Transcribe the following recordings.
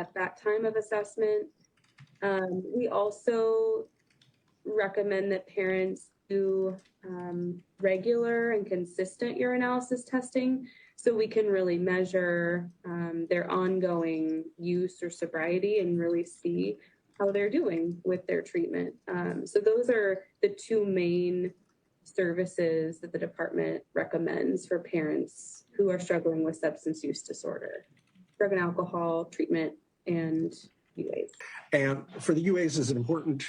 at that time of assessment. We also recommend that parents do regular and consistent urinalysis testing so we can really measure their ongoing use or sobriety and really see how they're doing with their treatment. So those are the two main services that the department recommends for parents who are struggling with substance use disorder: drug and alcohol treatment and UAs. And for the UAs, is it important,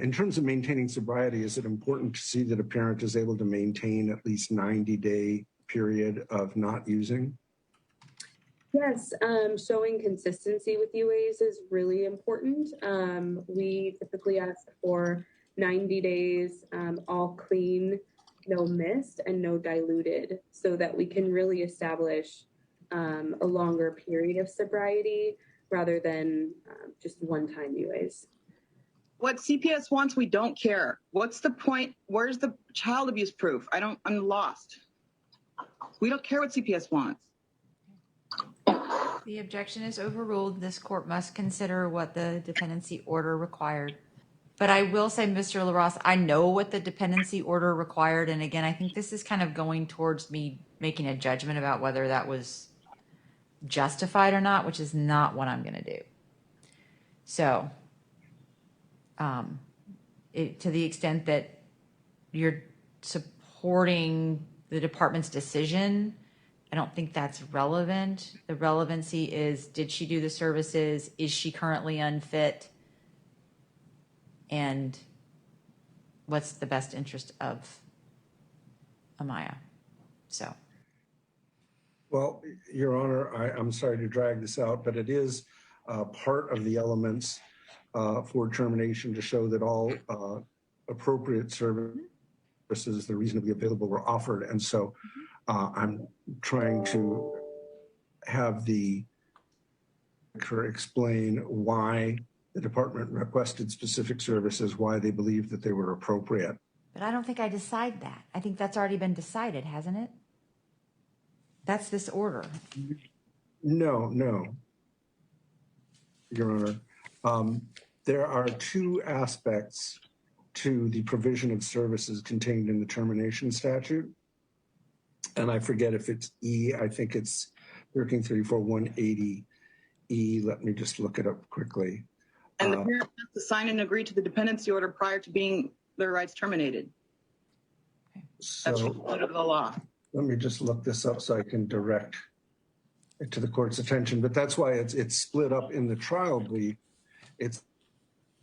in terms of maintaining sobriety, is it important to see that a parent is able to maintain at least 90-day period of not using? Yes, showing consistency with UAs is really important. We typically ask for 90 days, all clean, no missed, and no diluted, so that we can really establish a longer period of sobriety rather than just one-time UAs. What CPS wants, we don't care. What's the point? Where's the child abuse proof? I'm lost. We don't care what CPS wants. The objection is overruled. This court must consider what the dependency order required. But I will say, Mr. LaRosse, I know what the dependency order required. And again, I think this is kind of going towards me making a judgment about whether that was justified or not, which is not what I'm going to do. So to the extent that you're supporting the department's decision, I don't think that's relevant. The relevancy is, did she do the services? Is she currently unfit? And what's the best interest of Amaya? So. Well, Your Honor, I'm sorry to drag this out, but it is part of the elements for termination to show that all appropriate services that are reasonably available were offered. And so I'm trying to have the explain why the department requested specific services, why they believed that they were appropriate. But I don't think I decide that. I think that's already been decided, hasn't it? That's this order. No, Your Honor. There are two aspects to the provision of services contained in the termination statute. And I forget if it's E, I think it's 1334-180E. Let me just look it up quickly. And the parent has to sign and agree to the dependency order prior to being their rights terminated. That's under the law. Let me just look this up so I can direct it to the court's attention. But that's why it's split up in the trial brief. It's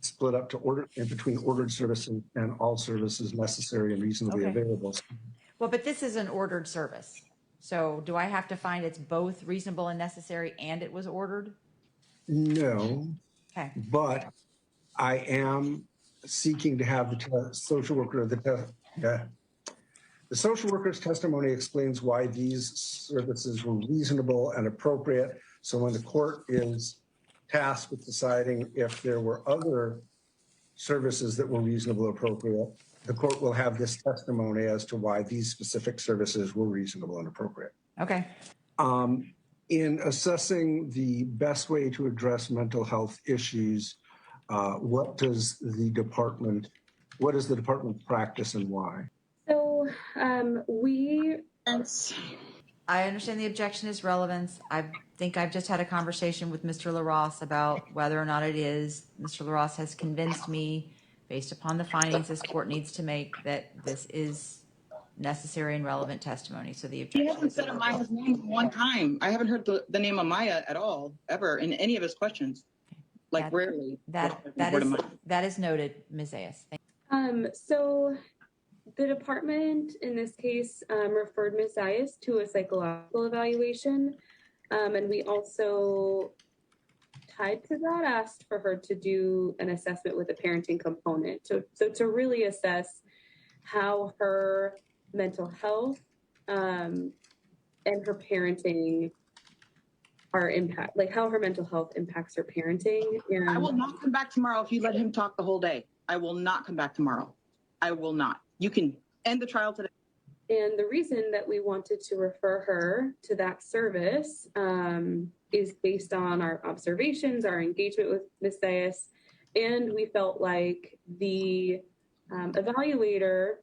split up to order in between ordered services and all services necessary and reasonably available. Well, but this is an ordered service. So do I have to find it's both reasonable and necessary and it was ordered? No. Okay. But I am seeking to have the social worker, the social worker's testimony explains why these services were reasonable and appropriate. So when the court is tasked with deciding if there were other services that were reasonable and appropriate, the court will have this testimony as to why these specific services were reasonable and appropriate. Okay. In assessing the best way to address mental health issues, what does the department practice and why? So I understand the objection is relevance. I think I've just had a conversation with Mr. LaRosse about whether or not it is. Mr. LaRosse has convinced me, based upon the findings this court needs to make, that this is necessary and relevant testimony. So the objection. He hasn't said Amaya's name one time. I haven't heard the name Amaya at all, ever, in any of his questions. Like rarely. That is noted, Ms. Zayas. So the department in this case referred Ms. Zayas to a psychological evaluation. And we also, tied to that, asked for her to do an assessment with a parenting component. So to really assess how her mental health and her parenting are how her mental health impacts her parenting. And I will not come back tomorrow if you let him talk the whole day. I will not come back tomorrow. I will not. You can end the trial today. And the reason that we wanted to refer her to that service is based on our observations, our engagement with Ms. Zayas, and we felt like the evaluator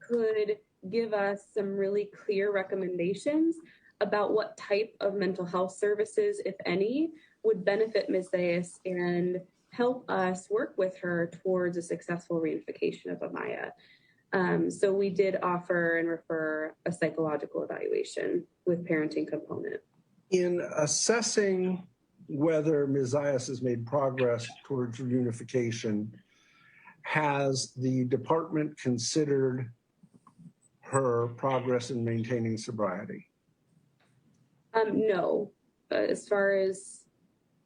could give us some really clear recommendations about what type of mental health services, if any, would benefit Ms. Zayas and help us work with her towards a successful reunification of Amaya. So we did offer and refer a psychological evaluation with parenting component. In assessing whether Ms. Zayas has made progress towards reunification, has the department considered her progress in maintaining sobriety? No. As far as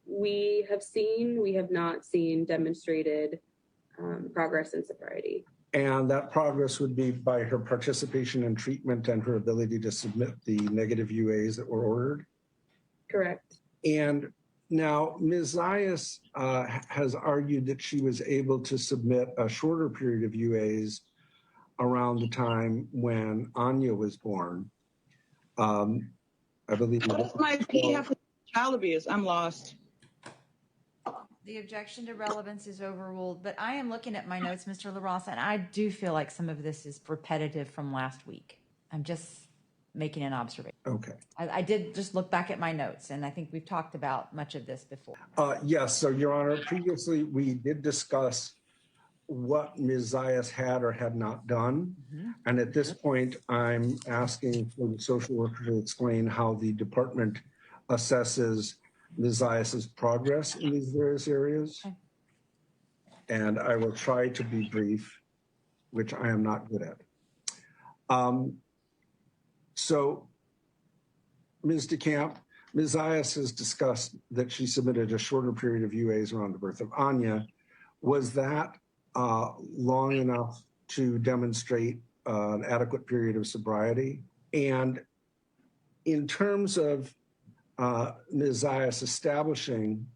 we have not seen demonstrated progress in sobriety. And that progress would be by her participation in treatment and her ability to submit the negative UAs that were ordered? Correct. And now Ms. Zayas has argued that she was able to submit a shorter period of UAs around the time when Anya was born. I believe. What does my P have with child abuse? I'm lost. The objection to relevance is overruled, but I am looking at my notes, Mr. LaRossa, and I do feel like some of this is repetitive from last week. I'm just making an observation. Okay. I did just look back at my notes, and I think we've talked about much of this before. Yes, so Your Honor, previously we did discuss what Ms. Zayas had or had not done. Mm-hmm. And at this point, I'm asking for the social worker to explain how the department assesses Ms. Zayas' progress in these various areas. Okay. And I will try to be brief, which I am not good at. So, Ms. DeCamp, Ms. Zayas has discussed that she submitted a shorter period of UAs around the birth of Anya. Was that long enough to demonstrate an adequate period of sobriety? And in terms of Ms. Zayas establishing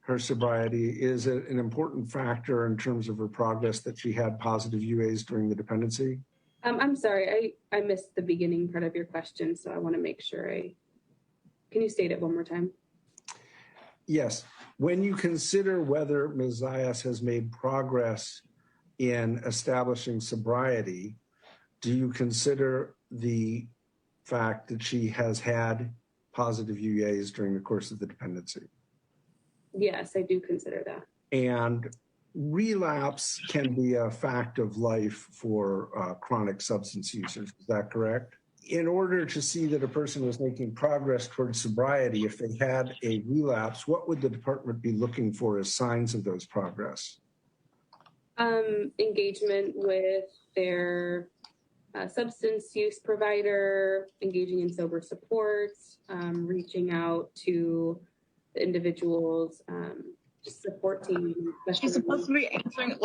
her sobriety, is it an important factor in terms of her progress that she had positive UAs during the dependency? I'm sorry, I missed the beginning part of your question, so I want to make sure can you state it one more time? Yes. When you consider whether Ms. Zayas has made progress in establishing sobriety, do you consider the fact that she has had positive UAs during the course of the dependency? Yes, I do consider that. And relapse can be a fact of life for chronic substance users. Is that correct? In order to see that a person was making progress towards sobriety, if they had a relapse, what would the department be looking for as signs of those progress? Engagement with their substance use provider, engaging in sober support, reaching out to the individual's support team. She's supposed to be answering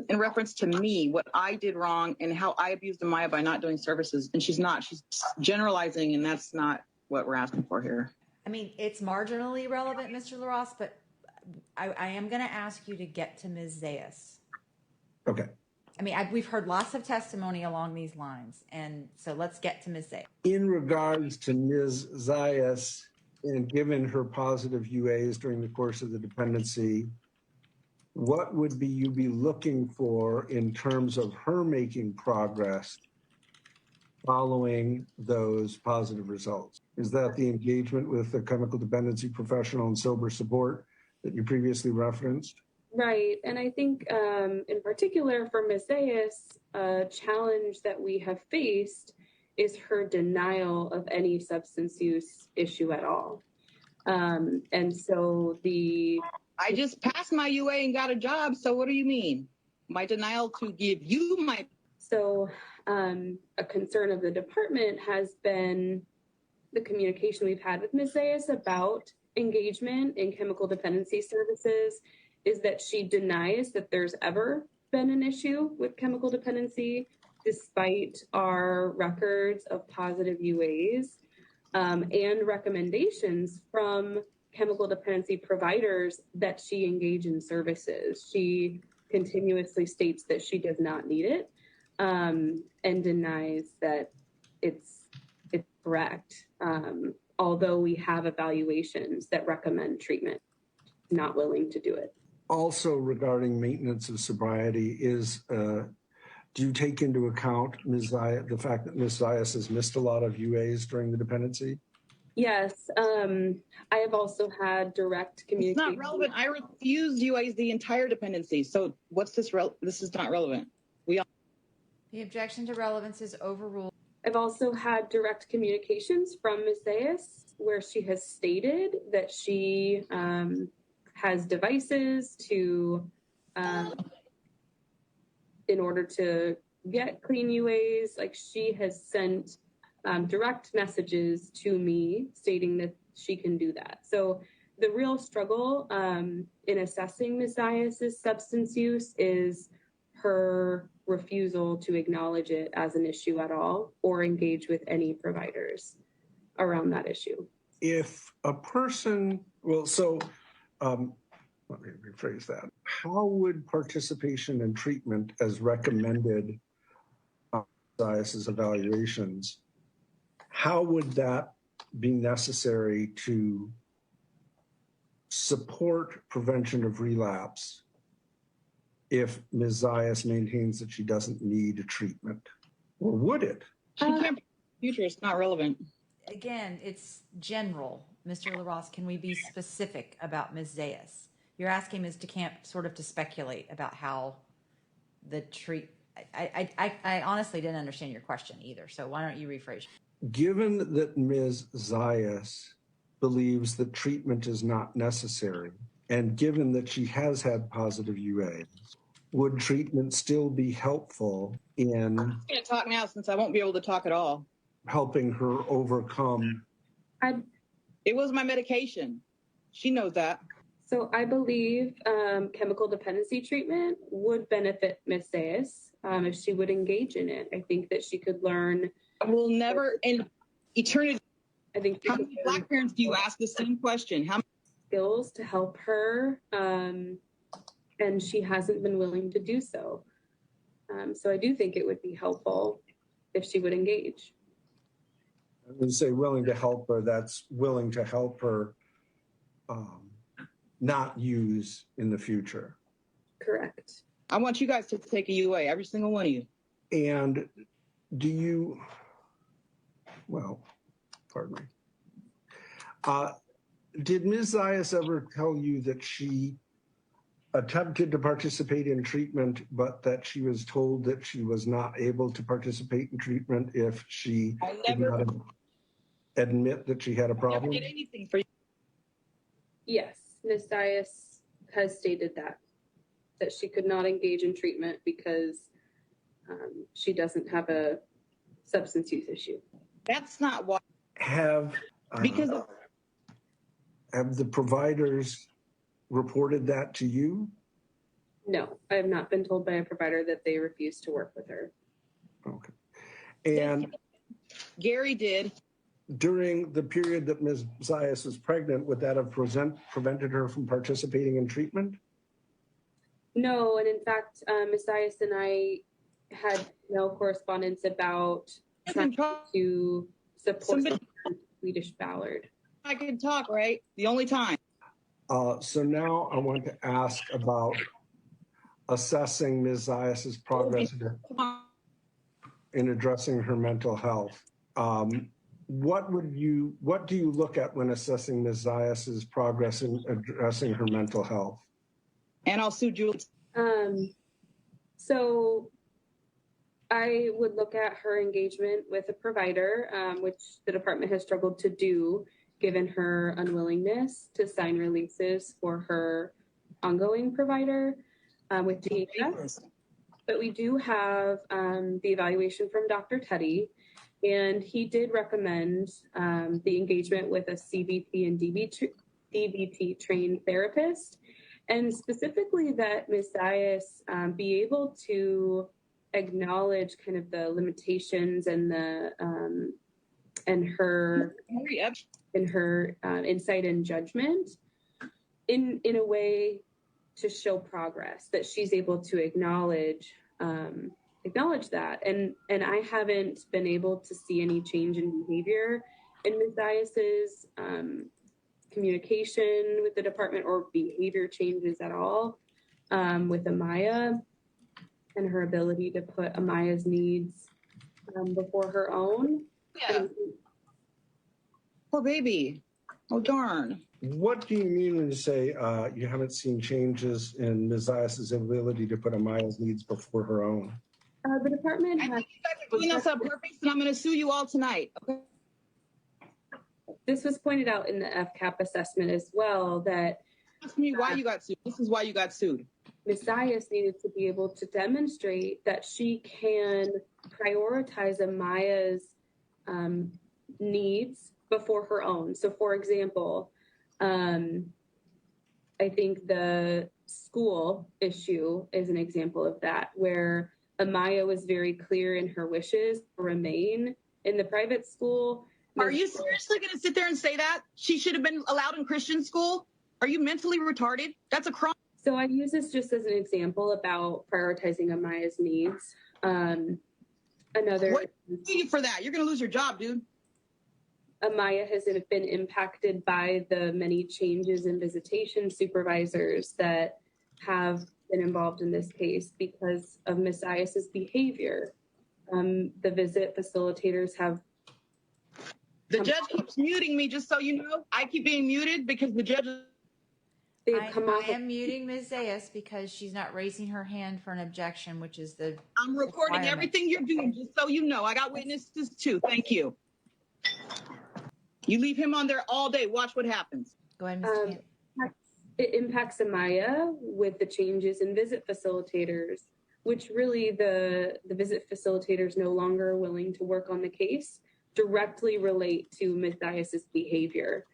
in reference to me, what I did wrong and how I abused Amaya by not doing services. And she's not. She's generalizing, and that's not what we're asking for here. I mean, it's marginally relevant, Mr. LaRosse, but I am going to ask you to get to Ms. Zayas. Okay. I mean, we've heard lots of testimony along these lines, and so let's get to Ms. Zayas. In regards to Ms. Zayas, and given her positive UAs during the course of the dependency, what would you be looking for in terms of her making progress following those positive results? Is that the engagement with the chemical dependency professional and sober support that you previously referenced? Right. And I think in particular for Ms. Zayas, a challenge that we have faced is her denial of any substance use issue at all. And so I just passed my UA and got a job. So what do you mean? My denial to give you my... So a concern of the department has been the communication we've had with Ms. Zayas about engagement in chemical dependency services is that she denies that there's ever been an issue with chemical dependency, despite our records of positive UAs and recommendations from chemical dependency providers that she engage in services. She continuously states that she does not need it and denies that it's correct. although we have evaluations that recommend treatment, not willing to do it. Also, regarding maintenance of sobriety, do you take into account the fact that Ms. Zayas has missed a lot of UAs during the dependency? Yes, I have also had direct communication. It's not relevant. I refused UAs the entire dependency. So what's this? This is not relevant. The objection to relevance is overruled. I've also had direct communications from Ms. Zayas where she has stated that she has devices to, in order to get clean UAs. Like, she has sent direct messages to me stating that she can do that. So the real struggle in assessing Ms. Zayas' substance use is her refusal to acknowledge it as an issue at all or engage with any providers around that issue. If a person, let me rephrase that. How would participation in treatment as recommended by Zayas' evaluations, how would that be necessary to support prevention of relapse if Ms. Zayas maintains that she doesn't need a treatment? Or would it? She can't. Future, it's not relevant. Again, it's general. Mr. LaRosse, can we be specific about Ms. Zayas? You're asking Ms. DeCamp sort of to speculate about how the I honestly didn't understand your question either. So why don't you rephrase? Given that Ms. Zayas believes that treatment is not necessary, and given that she has had positive UA, would treatment still be helpful in I'm going to talk now since I won't be able to talk at all. helping her overcome? It was my medication. She knows that. So I believe chemical dependency treatment would benefit Ms. Zayas if she would engage in it. I think that she could learn. I will never in eternity. I think How many Black parents do you ask the same question? How many skills to help her, and she hasn't been willing to do so. So I do think it would be helpful if she would engage. When you say willing to help her, that's willing to help her not use in the future. Correct. I want you guys to take a UA, every single one of you. And do you, well, pardon me. Did Ms. Zayas ever tell you that she attempted to participate in treatment, but that she was told that she was not able to participate in treatment if she did not admit that she had a problem? I never did anything for you. Yes, Ms. Zayas has stated that she could not engage in treatment because she doesn't have a substance use issue. That's not why. Have the providers reported that to you? No, I have not been told by a provider that they refuse to work with her. Okay. And Gary did. During the period that Ms. Zayas was pregnant, would that have prevented her from participating in treatment? No, and in fact, Ms. Zayas and I had no correspondence about trying to support Swedish Ballard. I can talk, right? The only time. So now I want to ask about assessing Ms. Zayas' progress in addressing her mental health. What do you look at when assessing Ms. Zayas' progress in addressing her mental health? And I'll sue Julie. So I would look at her engagement with a provider, which the department has struggled to do given her unwillingness to sign releases for her ongoing provider with DHS. But we do have the evaluation from Dr. Teddy, and he did recommend the engagement with a CBT and DBT trained therapist, and specifically that Ms. Zayas be able to acknowledge kind of the limitations and the her insight and judgment in a way to show progress, that she's able to acknowledge that. And I haven't been able to see any change in behavior in Ms. Zayas's communication with the department or behavior changes at all with Amaya and her ability to put Amaya's needs before her own. Yeah. Poor baby. Oh, darn. What do you mean when you say you haven't seen changes in Ms. Zayas' ability to put Amaya's needs before her own? The department I has, think you guys are doing this on purpose, and I'm going to sue you all tonight. Okay. this was pointed out in the FCAP assessment as well, that Ask me why you got sued. This is why you got sued. Ms. Zayas needed to be able to demonstrate that she can prioritize Amaya's needs before her own. So, for example, I think the school issue is an example of that, where Amaya was very clear in her wishes to remain in the private school. Are you seriously going to sit there and say that? She should have been allowed in Christian school? Are you mentally retarded? That's a crime. So I use this just as an example about prioritizing Amaya's needs. What do you for that? You're going to lose your job, dude. Amaya has been impacted by the many changes in visitation supervisors that have been involved in this case because of Ms. Zayas's behavior. The visit facilitators have... The judge keeps muting me, just so you know. I keep being muted because the judge... I am muting Ms. Zayas because she's not raising her hand for an objection, which is the... I'm recording everything you're doing, just so you know. I got witnesses too. Thank you. You leave him on there all day. Watch what happens. Go ahead, Mr. Camp. It impacts Amaya with the changes in visit facilitators, which really the visit facilitators no longer willing to work on the case directly relate to Ms. Zayas's behavior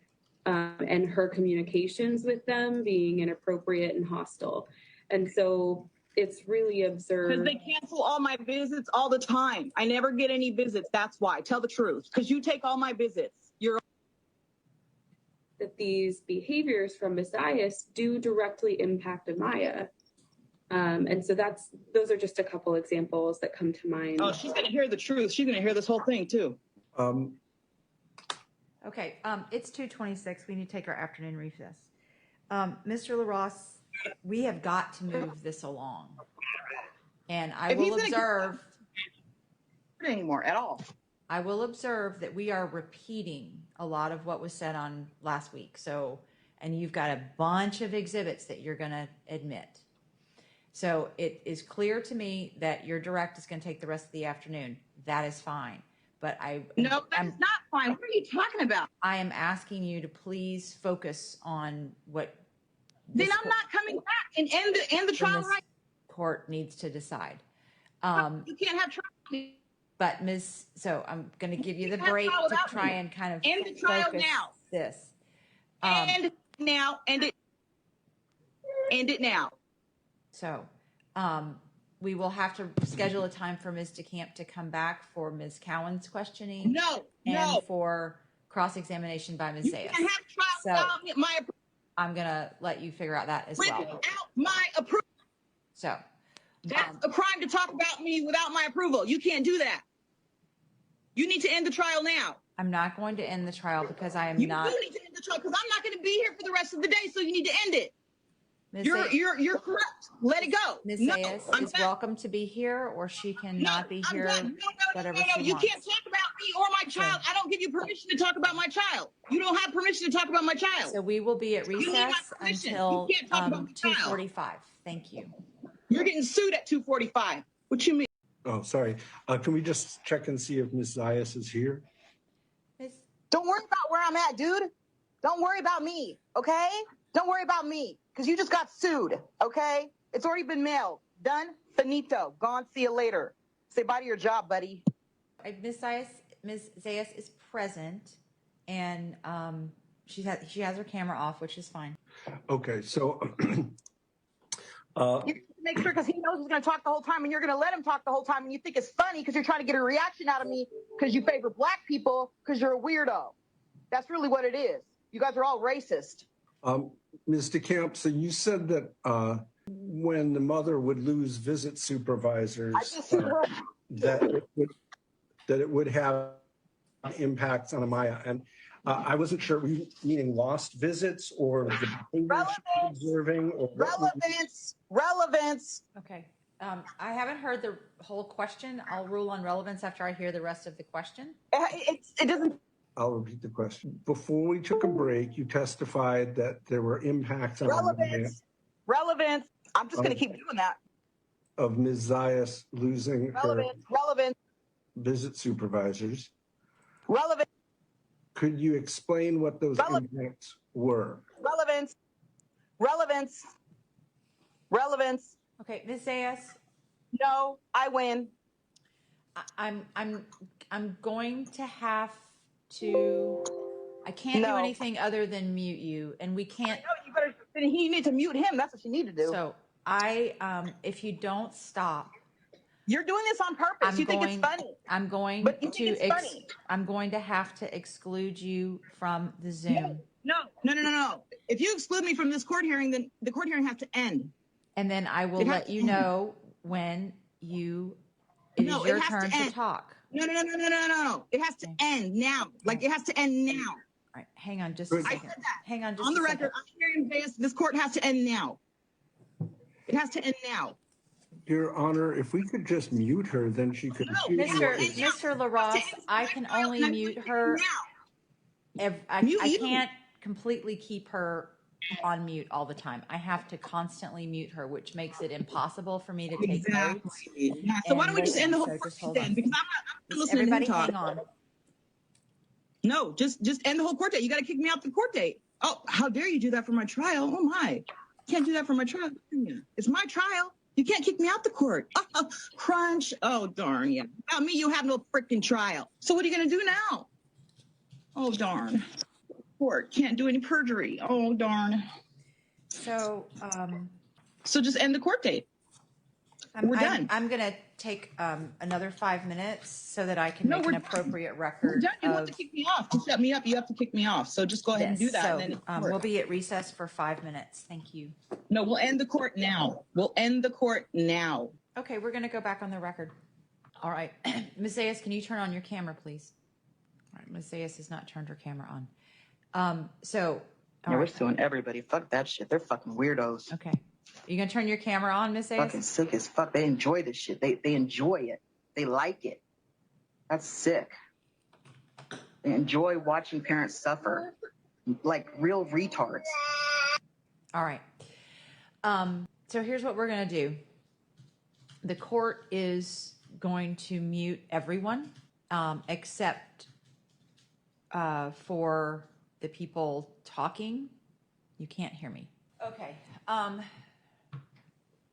and her communications with them being inappropriate and hostile. And so it's really observed. Because they cancel all my visits all the time. I never get any visits. That's why. Tell the truth. Because you take all my visits. You're that these behaviors from Ms. Zayas do directly impact Amaya. And so those are just a couple examples that come to mind. Oh, she's going to hear the truth. She's going to hear this whole thing too. Okay, it's 2:26. We need to take our afternoon recess. Mr. LaRosse, we have got to move this along. And I will observe anymore at all. I will observe that we are repeating a lot of what was said on last week. So, and you've got a bunch of exhibits that you're going to admit. So it is clear to me that your direct is going to take the rest of the afternoon. That is fine. But No, that's not fine. What are you talking about? I am asking you to please focus on what. Then I'm not coming back and end the trial right. Court needs to decide. You can't have trial. But so I'm going to give you the break to try and kind of end the trial now. This. End now. End it now. So, we will have to schedule a time for Ms. DeCamp to come back for Ms. Cowan's questioning. No. For cross-examination by Ms. Zayas. You can have trial without my approval. I'm going to let you figure out that as well. Without my approval. So. That's a crime to talk about me without my approval. You can't do that. You need to end the trial now. I'm not going to end the trial because I am not. You need to end the trial because I'm not going to be here for the rest of the day, so you need to end it. You're correct. Let it go. Ms. Zayas is welcome to be here, or she cannot be here. Whatever she you wants. Can't talk about me or my child. I don't give you permission to talk about my child. You don't have permission to talk about my child. So we will be at recess until 2:45. Thank you. You're getting sued at 2:45. What you mean? Oh, sorry. Can we just check and see if Ms. Zayas is here? Don't worry about where I'm at, dude. Don't worry about me, okay? Don't worry about me, because you just got sued, okay? It's already been mailed. Done. Finito. Gone. See you later. Say bye to your job, buddy. Ms. Zayas is present, and she has her camera off, which is fine. Okay, so... Make sure, because he knows he's going to talk the whole time, and you're going to let him talk the whole time, and you think it's funny because you're trying to get a reaction out of me because you favor black people because you're a weirdo. That's really what it is. You guys are all racist. Ms. DeCamp, so you said that when the mother would lose visit supervisors, that it would have impacts on Amaya. And I wasn't sure, were you meaning lost visits or the behavior she was observing? Or Relevance. Okay. I haven't heard the whole question. I'll rule on relevance after I hear the rest of the question. It doesn't. I'll repeat the question. Before we took a break, you testified that there were impacts on Relevance. I'm just going to keep doing that. Of Ms. Zayas losing her Relevance. visit supervisors. Relevance. Could you explain what those impacts were? Relevance. Okay, Ms. Zayas. No, I win. I'm going to have to. I can't do anything other than mute you, and we can't. No, you better. You need to mute him. That's what you need to do. So if you don't stop, you're doing this on purpose. You think it's funny. I'm going to have to exclude you from the Zoom. No. If you exclude me from this court hearing, then the court hearing has to end. And then I will let you know when it is your turn to talk. No. It has to end now. Like, it has to end now. All right, hang on just a second. I said that. Hang on just on the a record. second. I'm hearing this court has to end now. It has to end now. Your Honor, if we could just mute her, then she could. Mr. LaRosse, I can only mute her. I can't completely keep her on mute all the time. I have to constantly mute her, which makes it impossiable for me to take notes. Yeah. So why don't we just end the whole court date then? Because I'm not listening to you talk. Hang on. No, just end the whole court date. You got to kick me out the court date. Oh, how dare you do that for my trial? Oh my, can't do that for my trial. It's my trial. You can't kick me out the court. Crunch. Oh darn, yeah. Without me, you have no freaking trial. So what are you gonna do now? Oh darn. Court can't do any perjury. Oh darn. So just end the court date. We're done. I'm gonna take another 5 minutes so that I can make an appropriate record. We're done. You have to kick me off. To shut me up, you have to kick me off. So just go ahead and do that. So, and then we'll be at recess for 5 minutes. Thank you. No, we'll end the court now. Okay, we're gonna go back on the record. All right, Ms. Zayas, can you turn on your camera, please? All right, Ms. Zayas has not turned her camera on. We're suing everybody. Fuck that shit. They're fucking weirdos. Okay. Are you going to turn your camera on, Miss Zayas? Fucking sick as fuck. They enjoy this shit. They enjoy it. They like it. That's sick. They enjoy watching parents suffer like real retards. All right. So here's what we're going to do. The court is going to mute everyone except for the people talking. You can't hear me. Okay.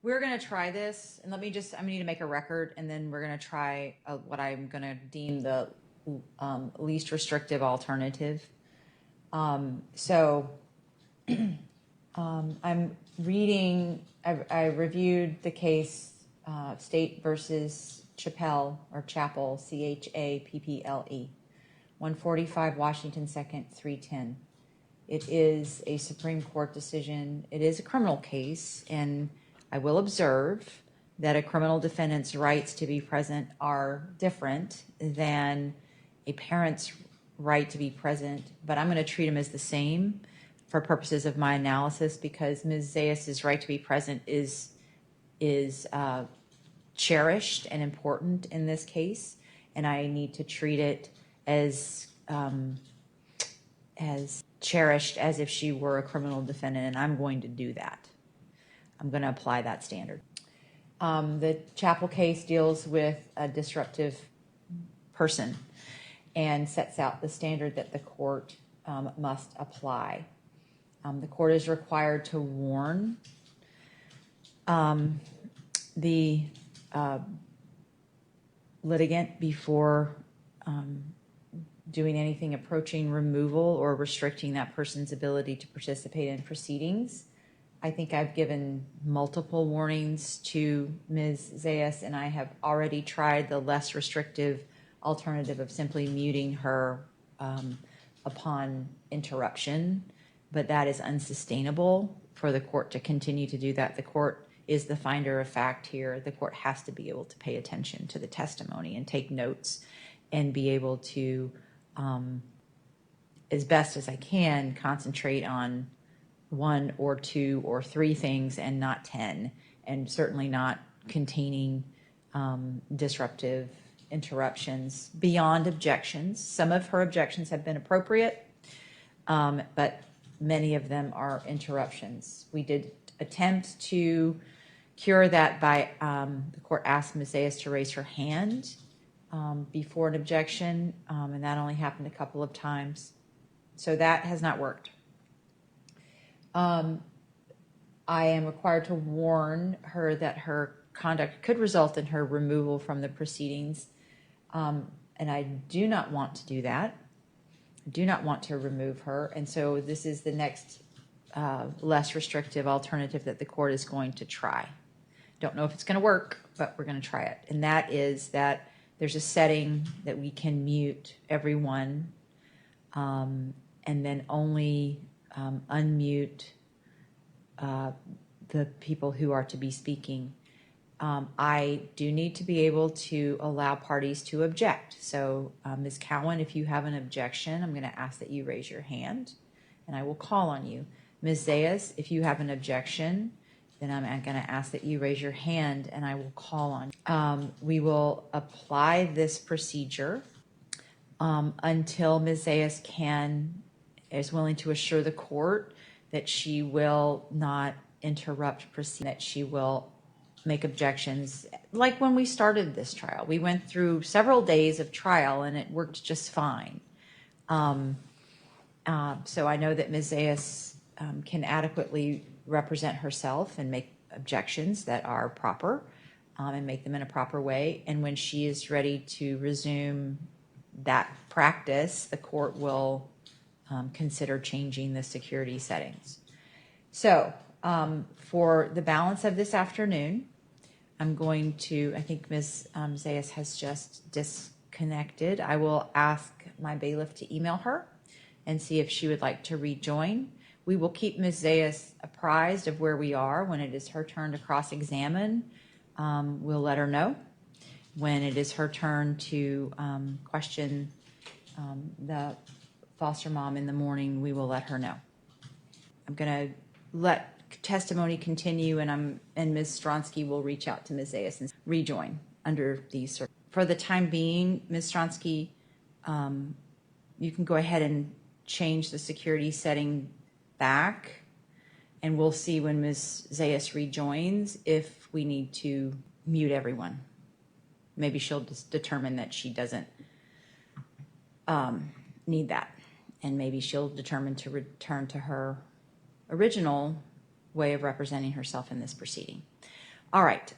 We're going to try this, and I need to make a record, and then we're going to try what I'm going to deem the least restrictive alternative. I'm reading, I reviewed the case State versus Chappell, Chapple, 145 Washington 2nd, 310. It is a Supreme Court decision. It is a criminal case, and I will observe that a criminal defendant's rights to be present are different than a parent's right to be present, but I'm going to treat them as the same for purposes of my analysis because Ms. Zayas' right to be present is cherished and important in this case, and I need to treat it as cherished as if she were a criminal defendant, and I'm going to do that. I'm going to apply that standard. The Chapel case deals with a disruptive person and sets out the standard that the court must apply. The court is required to warn the litigant before doing anything approaching removal or restricting that person's ability to participate in proceedings. I think I've given multiple warnings to Ms. Zayas, and I have already tried the less restrictive alternative of simply muting her upon interruption, but that is unsustainable for the court to continue to do that. The court is the finder of fact here. The court has to be able to pay attention to the testimony and take notes and be able to as best as I can, concentrate on 1 or 2 or 3 things and not 10, and certainly not containing disruptive interruptions beyond objections. Some of her objections have been appropriate, but many of them are interruptions. We did attempt to cure that by the court asked Ms. Zayas to raise her hand before an objection, and that only happened a couple of times. So that has not worked. I am required to warn her that her conduct could result in her removal from the proceedings, and I do not want to do that. I do not want to remove her, and so this is the next less restrictive alternative that the court is going to try. Don't know if it's going to work, but we're going to try it, and that is that there's a setting that we can mute everyone, and then only unmute the people who are to be speaking. I do need to be able to allow parties to object. So Ms. Cowan, if you have an objection, I'm going to ask that you raise your hand and I will call on you. Ms. Zayas, if you have an objection, then I'm going to ask that you raise your hand and I will call on you. We will apply this procedure until Ms. Zayas is willing to assure the court that she will not interrupt proceedings, that she will make objections. Like when we started this trial, we went through several days of trial and it worked just fine. So I know that Ms. Zayas can adequately represent herself and make objections that are proper and make them in a proper way. And when she is ready to resume that practice, the court will consider changing the security settings. So for the balance of this afternoon, I'm going to, I think Ms. Zayas has just disconnected. I will ask my bailiff to email her and see if she would like to rejoin. We will keep Ms. Zayas apprised of where we are. When it is her turn to cross-examine, we'll let her know. When it is her turn to question the foster mom in the morning, we will let her know. I'm going to let testimony continue, and Ms. Stronsky will reach out to Ms. Zayas and rejoin under these circumstances. For the time being, Ms. Stronsky, you can go ahead and change the security setting back, and we'll see when Ms. Zayas rejoins if we need to mute everyone. Maybe she'll just determine that she doesn't need that, and maybe she'll determine to return to her original way of representing herself in this proceeding. All right,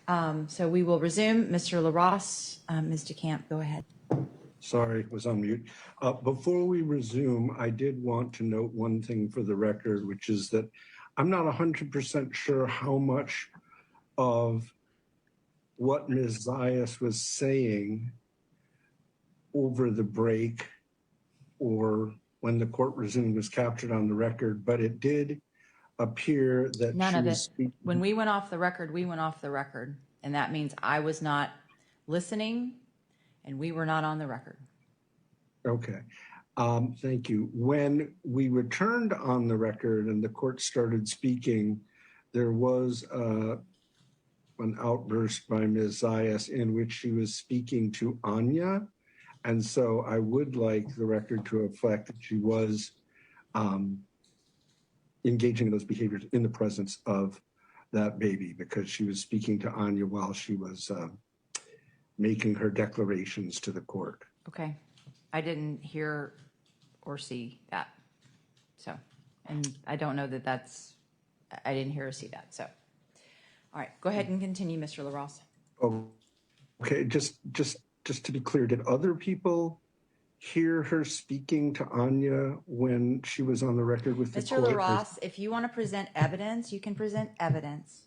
so we will resume. Mr. LaRosse, Ms. DeCamp, go ahead. Sorry, was on mute. Before we resume, I did want to note one thing for the record, which is that I'm not 100% sure how much of what Ms. Zayas was saying over the break or when the court resumed was captured on the record, but it did appear that none she of was it. speaking. When we went off the record, we went off the record, and that means I was not listening and we were not on the record. Okay. Thank you. When we returned on the record and the court started speaking, there was an outburst by Ms. Zayas in which she was speaking to Anya. And so I would like the record to reflect that she was engaging in those behaviors in the presence of that baby, because she was speaking to Anya while she was making her declarations to the court. Okay. I didn't hear or see that. So, and I don't know that I didn't hear or see that. So, all right, go ahead and continue, Mr. LaRosse. Oh, okay. Just to be clear, did other people hear her speaking to Anya when she was on the record with the Mr. court? LaRosse, if you want to present evidence, you can present evidence.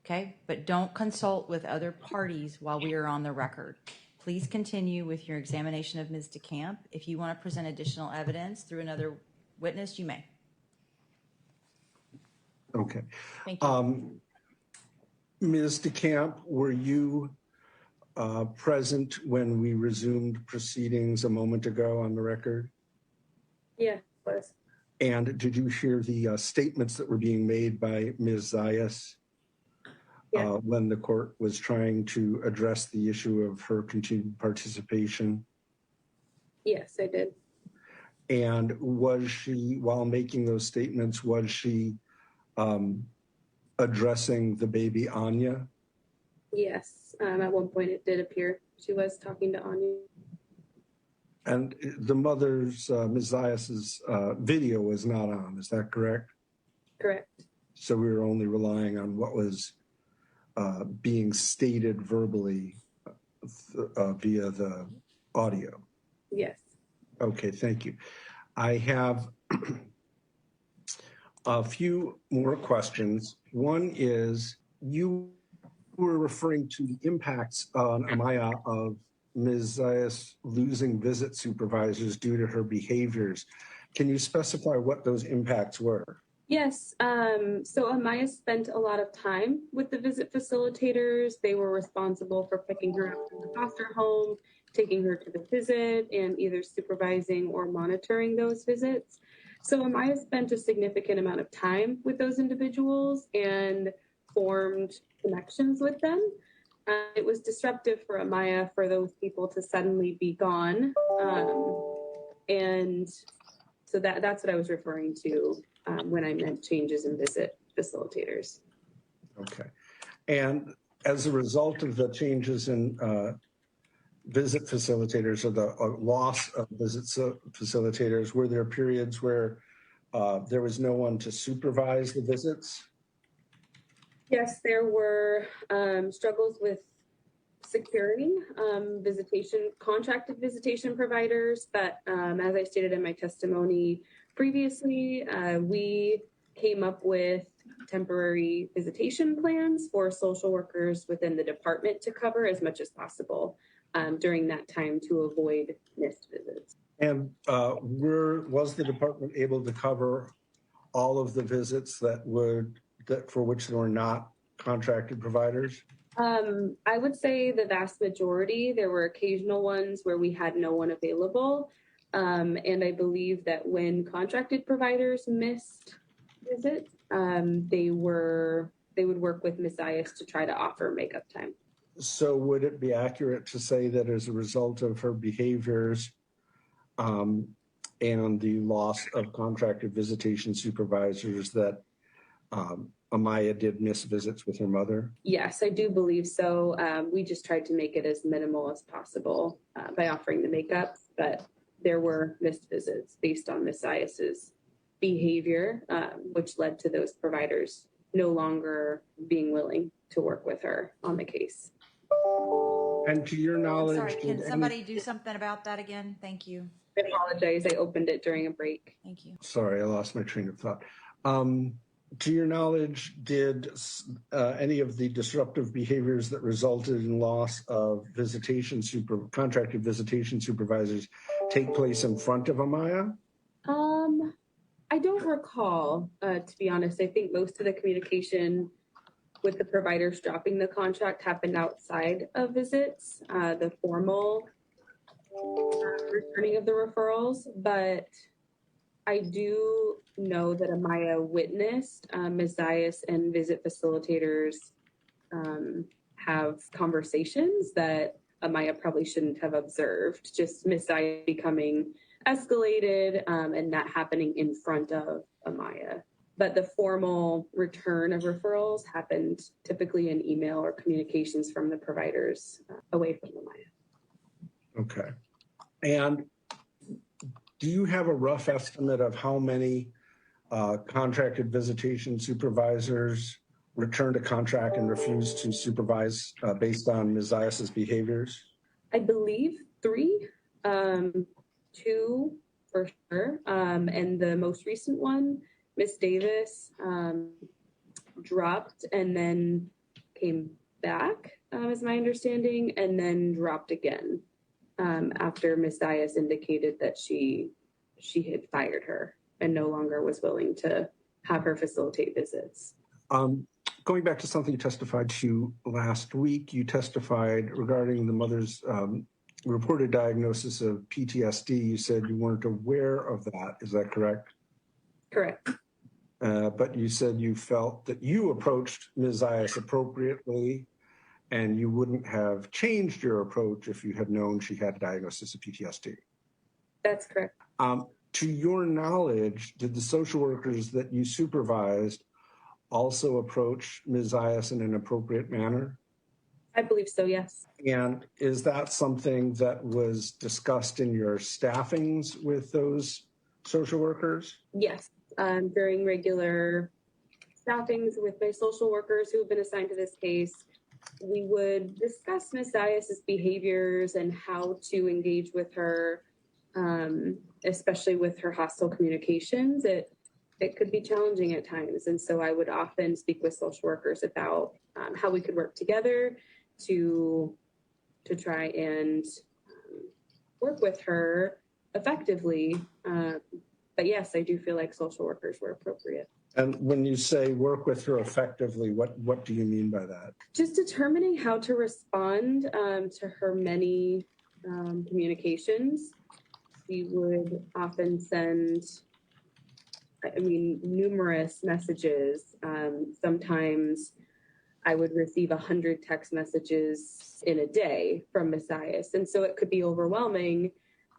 Okay, but don't consult with other parties while we are on the record. Please continue with your examination of Ms. DeCamp. If you want to present additional evidence through another witness, you may. Okay. Thank you. Ms. DeCamp, were you present when we resumed proceedings a moment ago on the record? Yeah, it was. And did you hear the statements that were being made by Ms. Zayas when the court was trying to address the issue of her continued participation? Yes, I did. And was she, while making those statements, was she addressing the baby Anya? Yes. At one point it did appear she was talking to Anya. And the mother's, Ms. Zayas's video is not on, is that correct? Correct. So we were only relying on what was being stated verbally via the audio. Yes. Okay, thank you. I have a few more questions. One is, you were referring to the impacts on Amaya of Ms. Zayas losing visit supervisors due to her behaviors. Can you specify what those impacts were? Yes. So Amaya spent a lot of time with the visit facilitators. They were responsible for picking her up from the foster home, taking her to the visit, and either supervising or monitoring those visits. So Amaya spent a significant amount of time with those individuals and formed connections with them. It was disruptive for Amaya for those people to suddenly be gone. And so that's what I was referring to when I meant changes in visit facilitators. Okay. And as a result of the changes in visit facilitators or the loss of visit facilitators, were there periods where there was no one to supervise the visits? Yes, there were struggles with securing contracted visitation providers, but as I stated in my testimony previously, we came up with temporary visitation plans for social workers within the department to cover as much as possible during that time to avoid missed visits. And was the department able to cover all of the visits for which there were not contracted providers? I would say the vast majority. There were occasional ones where we had no one available. And I believe that when contracted providers missed visits, they would work with Ms. Zayas to try to offer makeup time. So would it be accurate to say that as a result of her behaviors and the loss of contracted visitation supervisors that Amaya did miss visits with her mother? Yes, I do believe so. We just tried to make it as minimal as possible by offering the makeup, but there were missed visits based on Ms. Zayas's behavior, which led to those providers no longer being willing to work with her on the case. And to your knowledge, sorry, can somebody do something about that again? Thank you. I apologize. I opened it during a break. Thank you. Sorry, I lost my train of thought. To your knowledge, did any of the disruptive behaviors that resulted in loss of contracted visitation supervisors take place in front of Amaya? I don't recall, to be honest. I think most of the communication with the providers dropping the contract happened outside of visits, the formal returning of the referrals, but I do know that Amaya witnessed Ms. Zayas and visit facilitators have conversations that Amaya probably shouldn't have observed, just Ms. Zayas becoming escalated and that happening in front of Amaya. But the formal return of referrals happened typically in email or communications from the providers away from Amaya. Okay. And do you have a rough estimate of how many contracted visitation supervisors returned a contract and refused to supervise based on Ms. Zayas's behaviors? I believe 3, 2 for sure. And the most recent one, Ms. Davis, dropped and then came back, is my understanding, and then dropped again after Ms. Zayas indicated that she had fired her and no longer was willing to have her facilitate visits. Going back to something you testified to last week, you testified regarding the mother's reported diagnosis of PTSD. You said you weren't aware of that. Is that correct? Correct. But you said you felt that you approached Ms. Zayas appropriately and you wouldn't have changed your approach if you had known she had a diagnosis of PTSD. That's correct. To your knowledge, did the social workers that you supervised also approach Ms. Zayas in an appropriate manner? I believe so, yes. And is that something that was discussed in your staffings with those social workers? Yes. During regular staffings with my social workers who have been assigned to this case, we would discuss Ms. Zayas' behaviors and how to engage with her, especially with her hostile communications. It could be challenging at times. And so I would often speak with social workers about how we could work together to try and work with her effectively. But yes, I do feel like social workers were appropriate. And when you say work with her effectively, what do you mean by that? Just determining how to respond to her many communications. We would often send, numerous messages. Sometimes I would receive 100 text messages in a day from Ms. Zayas. And so it could be overwhelming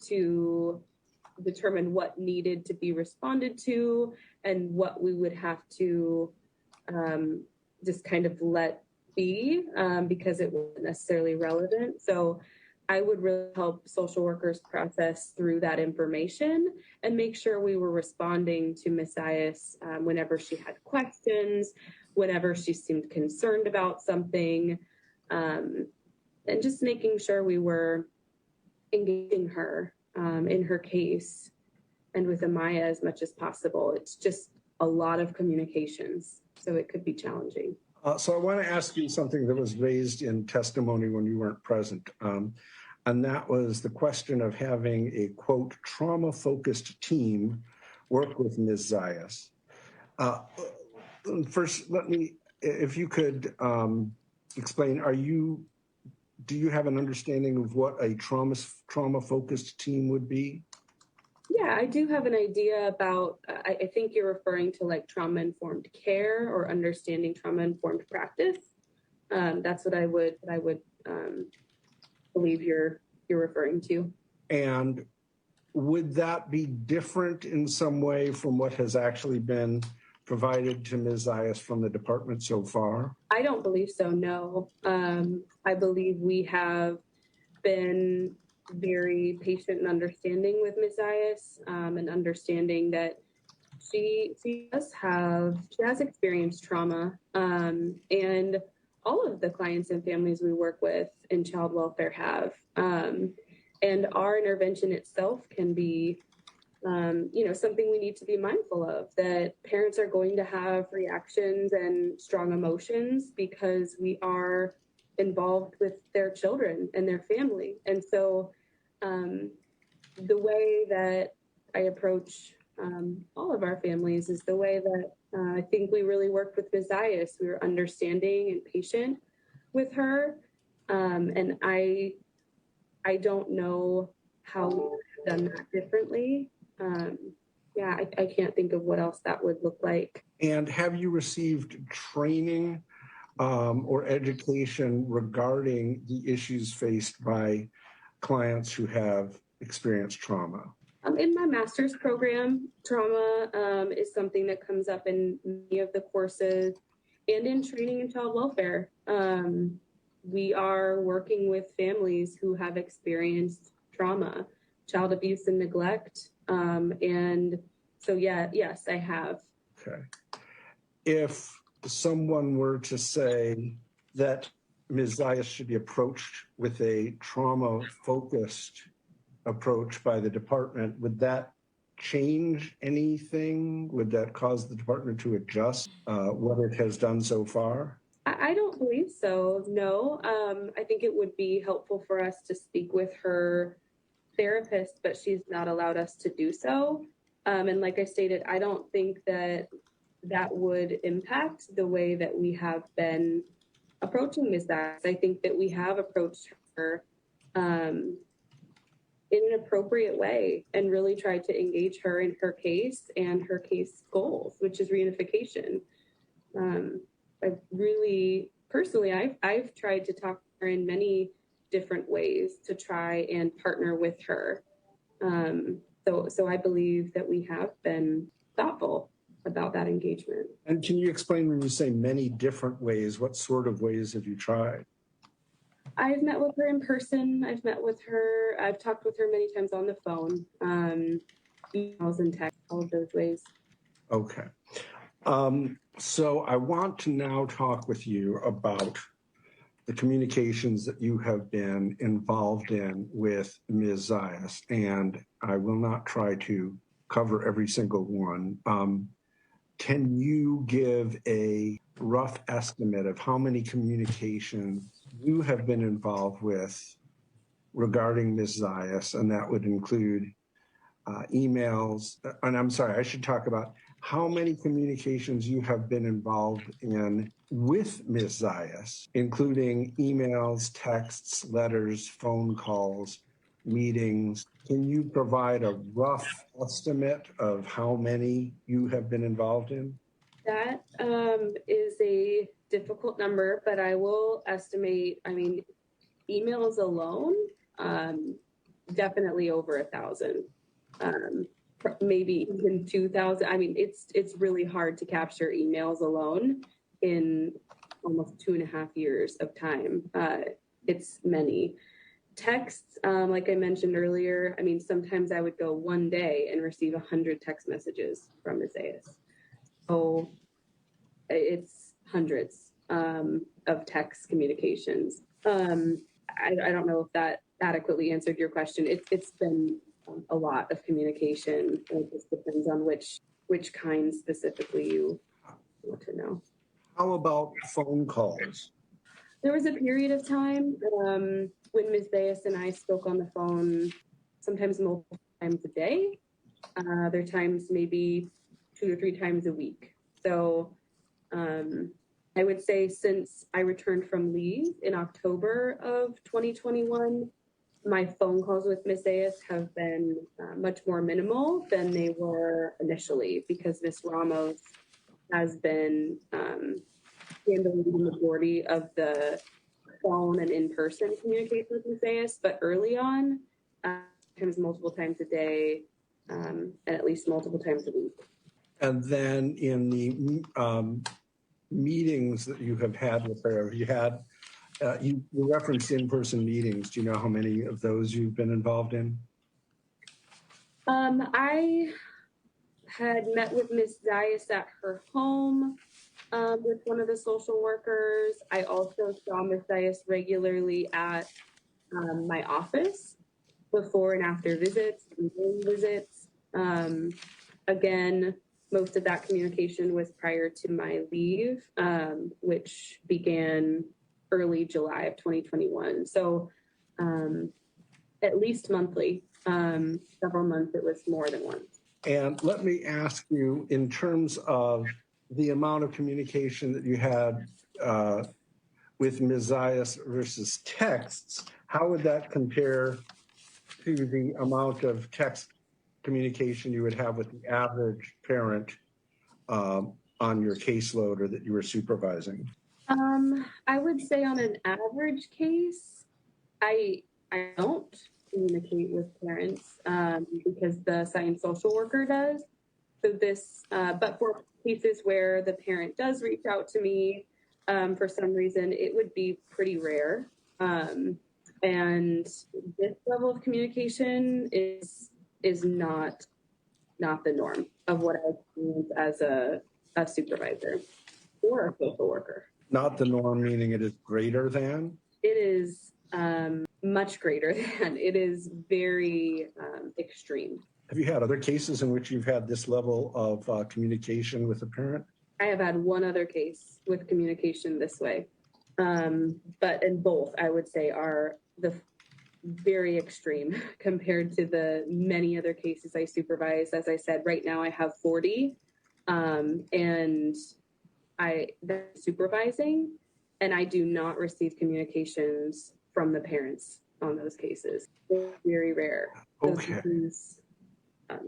to determine what needed to be responded to and what we would have to just kind of let be because it wasn't necessarily relevant. So I would really help social workers process through that information and make sure we were responding to Ms. Zayas whenever she had questions, whenever she seemed concerned about something, and just making sure we were engaging her in her case and with Amaya as much as possible. It's just a lot of communications, so it could be challenging. So I want to ask you something that was raised in testimony when you weren't present, and that was the question of having a, quote, trauma-focused team work with Ms. Zayas. First, if you could explain, do you have an understanding of what a trauma-focused team would be? Yeah, I do have an idea about, I think you're referring to like trauma-informed care or understanding trauma-informed practice. That's what I would believe you're referring to. And would that be different in some way from what has actually been provided to Ms. Zayas from the department so far? I don't believe so, no. I believe we have been very patient and understanding with Ms. Zayas, and understanding that she has experienced trauma, and all of the clients and families we work with in child welfare have. And our intervention itself can be something we need to be mindful of, that parents are going to have reactions and strong emotions because we are involved with their children and their family. And so the way that I approach all of our families is the way that I think we really worked with Ms. Zayas. We were understanding and patient with her. And I don't know how we would have done that differently. I can't think of what else that would look like. And have you received training or education regarding the issues faced by clients who have experienced trauma? In my master's program, trauma is something that comes up in many of the courses and in training in child welfare. We are working with families who have experienced trauma, child abuse and neglect. And so, yes, I have. Okay. If someone were to say that Ms. Zayas should be approached with a trauma-focused approach by the department, would that change anything? Would that cause the department to adjust what it has done so far? I don't believe so, no. I think it would be helpful for us to speak with her therapist, but she's not allowed us to do so. And like I stated, I don't think that that would impact the way that we have been approaching Ms. Zayas. I think that we have approached her in an appropriate way and really tried to engage her in her case and her case goals, which is reunification. I've really, personally, I've tried to talk to her in many different ways to try and partner with her. So I believe that we have been thoughtful about that engagement. And can you explain when you say many different ways, what sort of ways have you tried? I've met with her in person. I've talked with her many times on the phone, emails and text, all of those ways. Okay. So I want to now talk with you about the communications that you have been involved in with Ms. Zayas, and I will not try to cover every single one. Can you give a rough estimate of how many communications you have been involved with regarding Ms. Zayas? And that would include emails. And I'm sorry, I should talk about how many communications you have been involved in with Ms. Zayas, including emails, texts, letters, phone calls, meetings. Can you provide a rough estimate of how many you have been involved in? That is a difficult number, but I will estimate, emails alone, definitely over 1,000. Maybe even 2,000. It's really hard to capture emails alone in almost 2.5 years of time. It's many. Texts, like I mentioned earlier, sometimes I would go one day and receive 100 text messages from Ms. Zayas. So it's hundreds of text communications. I don't know if that adequately answered your question. It's been a lot of communication. It just depends on which kind specifically you want to know. How about phone calls? There was a period of time when Ms. Zayas and I spoke on the phone, sometimes multiple times a day. Other times maybe 2 or 3 times a week. So I would say since I returned from leave in October of 2021, my phone calls with Ms. Zayas have been much more minimal than they were initially, because Ms. Ramos has been handling the majority of the phone and in-person communication with Ms. Zayas. But early on, multiple times a day, and at least multiple times a week. And then in the meetings that you have had with her, you referenced in-person meetings. Do you know how many of those you've been involved in? I had met with Ms. Zayas at her home with one of the social workers. I also saw Ms. Zayas regularly at my office before and after visits, visits. Again, most of that communication was prior to my leave, which began early July of 2021. So at least monthly, several months, it was more than once. And let me ask you, in terms of the amount of communication that you had with Ms. Zayas versus texts, how would that compare to the amount of text communication you would have with the average parent on your caseload or that you were supervising? I would say on an average case, I don't communicate with parents because the citing social worker does. So but for cases where the parent does reach out to me for some reason, it would be pretty rare. And this level of communication is not the norm of what I experience as a supervisor or a social worker. Not the norm, meaning it is greater than? It is much greater than. It is very extreme. Have you had other cases in which you've had this level of communication with a parent? I have had one other case with communication this way. But in both, I would say, are the very extreme compared to the many other cases I supervise. As I said, right now I have 40 And that's supervising, and I do not receive communications from the parents on those cases. It's very rare. Okay. Is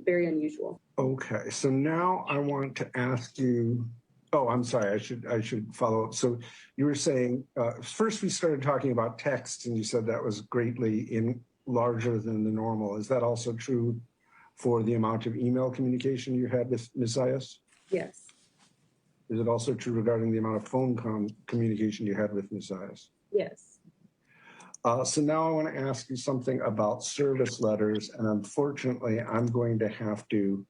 very unusual. Okay. So now I want to ask you. Oh, I'm sorry. I should follow up. So you were saying first we started talking about text, and you said that was greatly larger than the normal. Is that also true for the amount of email communication you had with Ms. Zayas? Yes. Is it also true regarding the amount of phone communication you had with Ms. Zayas? Yes. So now I want to ask you something about service letters, and unfortunately, I'm going to have to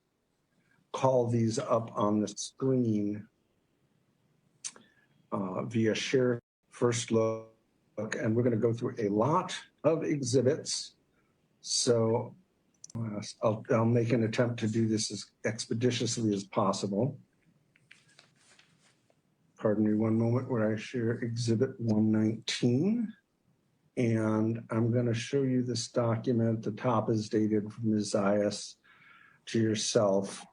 call these up on the screen via share first look, and we're going to go through a lot of exhibits. So I'll make an attempt to do this as expeditiously as possible. Pardon me one moment where I share exhibit 119. And I'm going to show you this document. The top is dated from Ms. Zayas to yourself,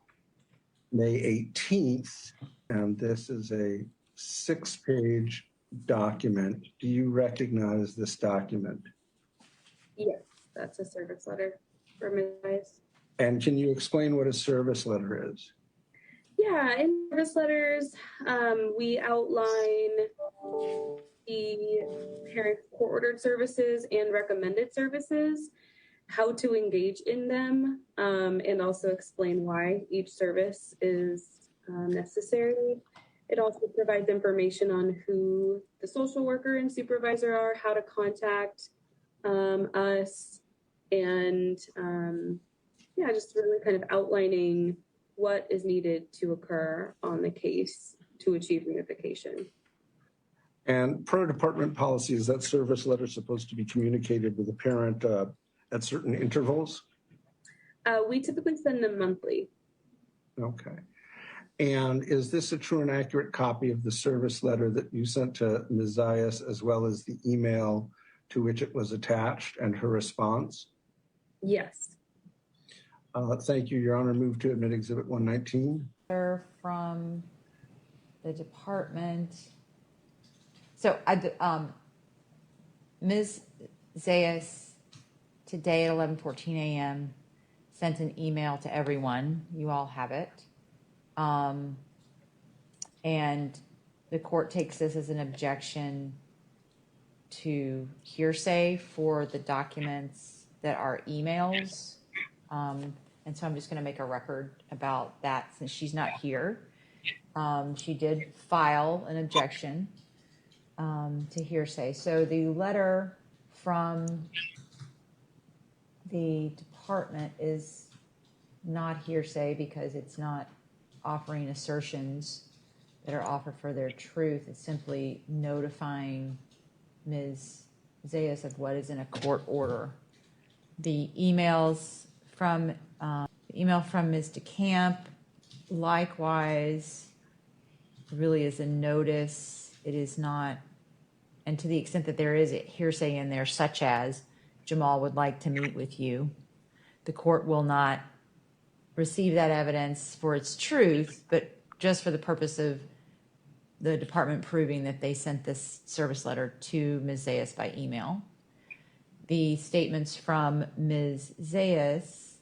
May 18th. And this is a 6-page document. Do you recognize this document? Yes, that's a service letter for Ms. Zayas. And can you explain what a service letter is? Yeah, in service letters, we outline the parent court-ordered services and recommended services, how to engage in them, and also explain why each service is necessary. It also provides information on who the social worker and supervisor are, how to contact us, and just really kind of outlining what is needed to occur on the case to achieve reunification. And per department policy, is that service letter supposed to be communicated with the parent at certain intervals? We typically send them monthly. Okay. And is this a true and accurate copy of the service letter that you sent to Ms. Zayas, as well as the email to which it was attached and her response? Yes. Thank you, Your Honor. Move to admit Exhibit 119. From the department. So Ms. Zayas today at 11:14 a.m. sent an email to everyone. You all have it. And the court takes this as an objection to hearsay for the documents that are emails. And so I'm just going to make a record about that since she's not here. She did file an objection to hearsay. So the letter from the department is not hearsay because it's not offering assertions that are offered for their truth. It's simply notifying Ms. Zayas of what is in a court order. The email from Ms. DeCamp, likewise, really is a notice. It is not, and to the extent that there is a hearsay in there, such as Jamal would like to meet with you, the court will not receive that evidence for its truth, but just for the purpose of the department proving that they sent this service letter to Ms. Zayas by email. The statements from Ms. Zayas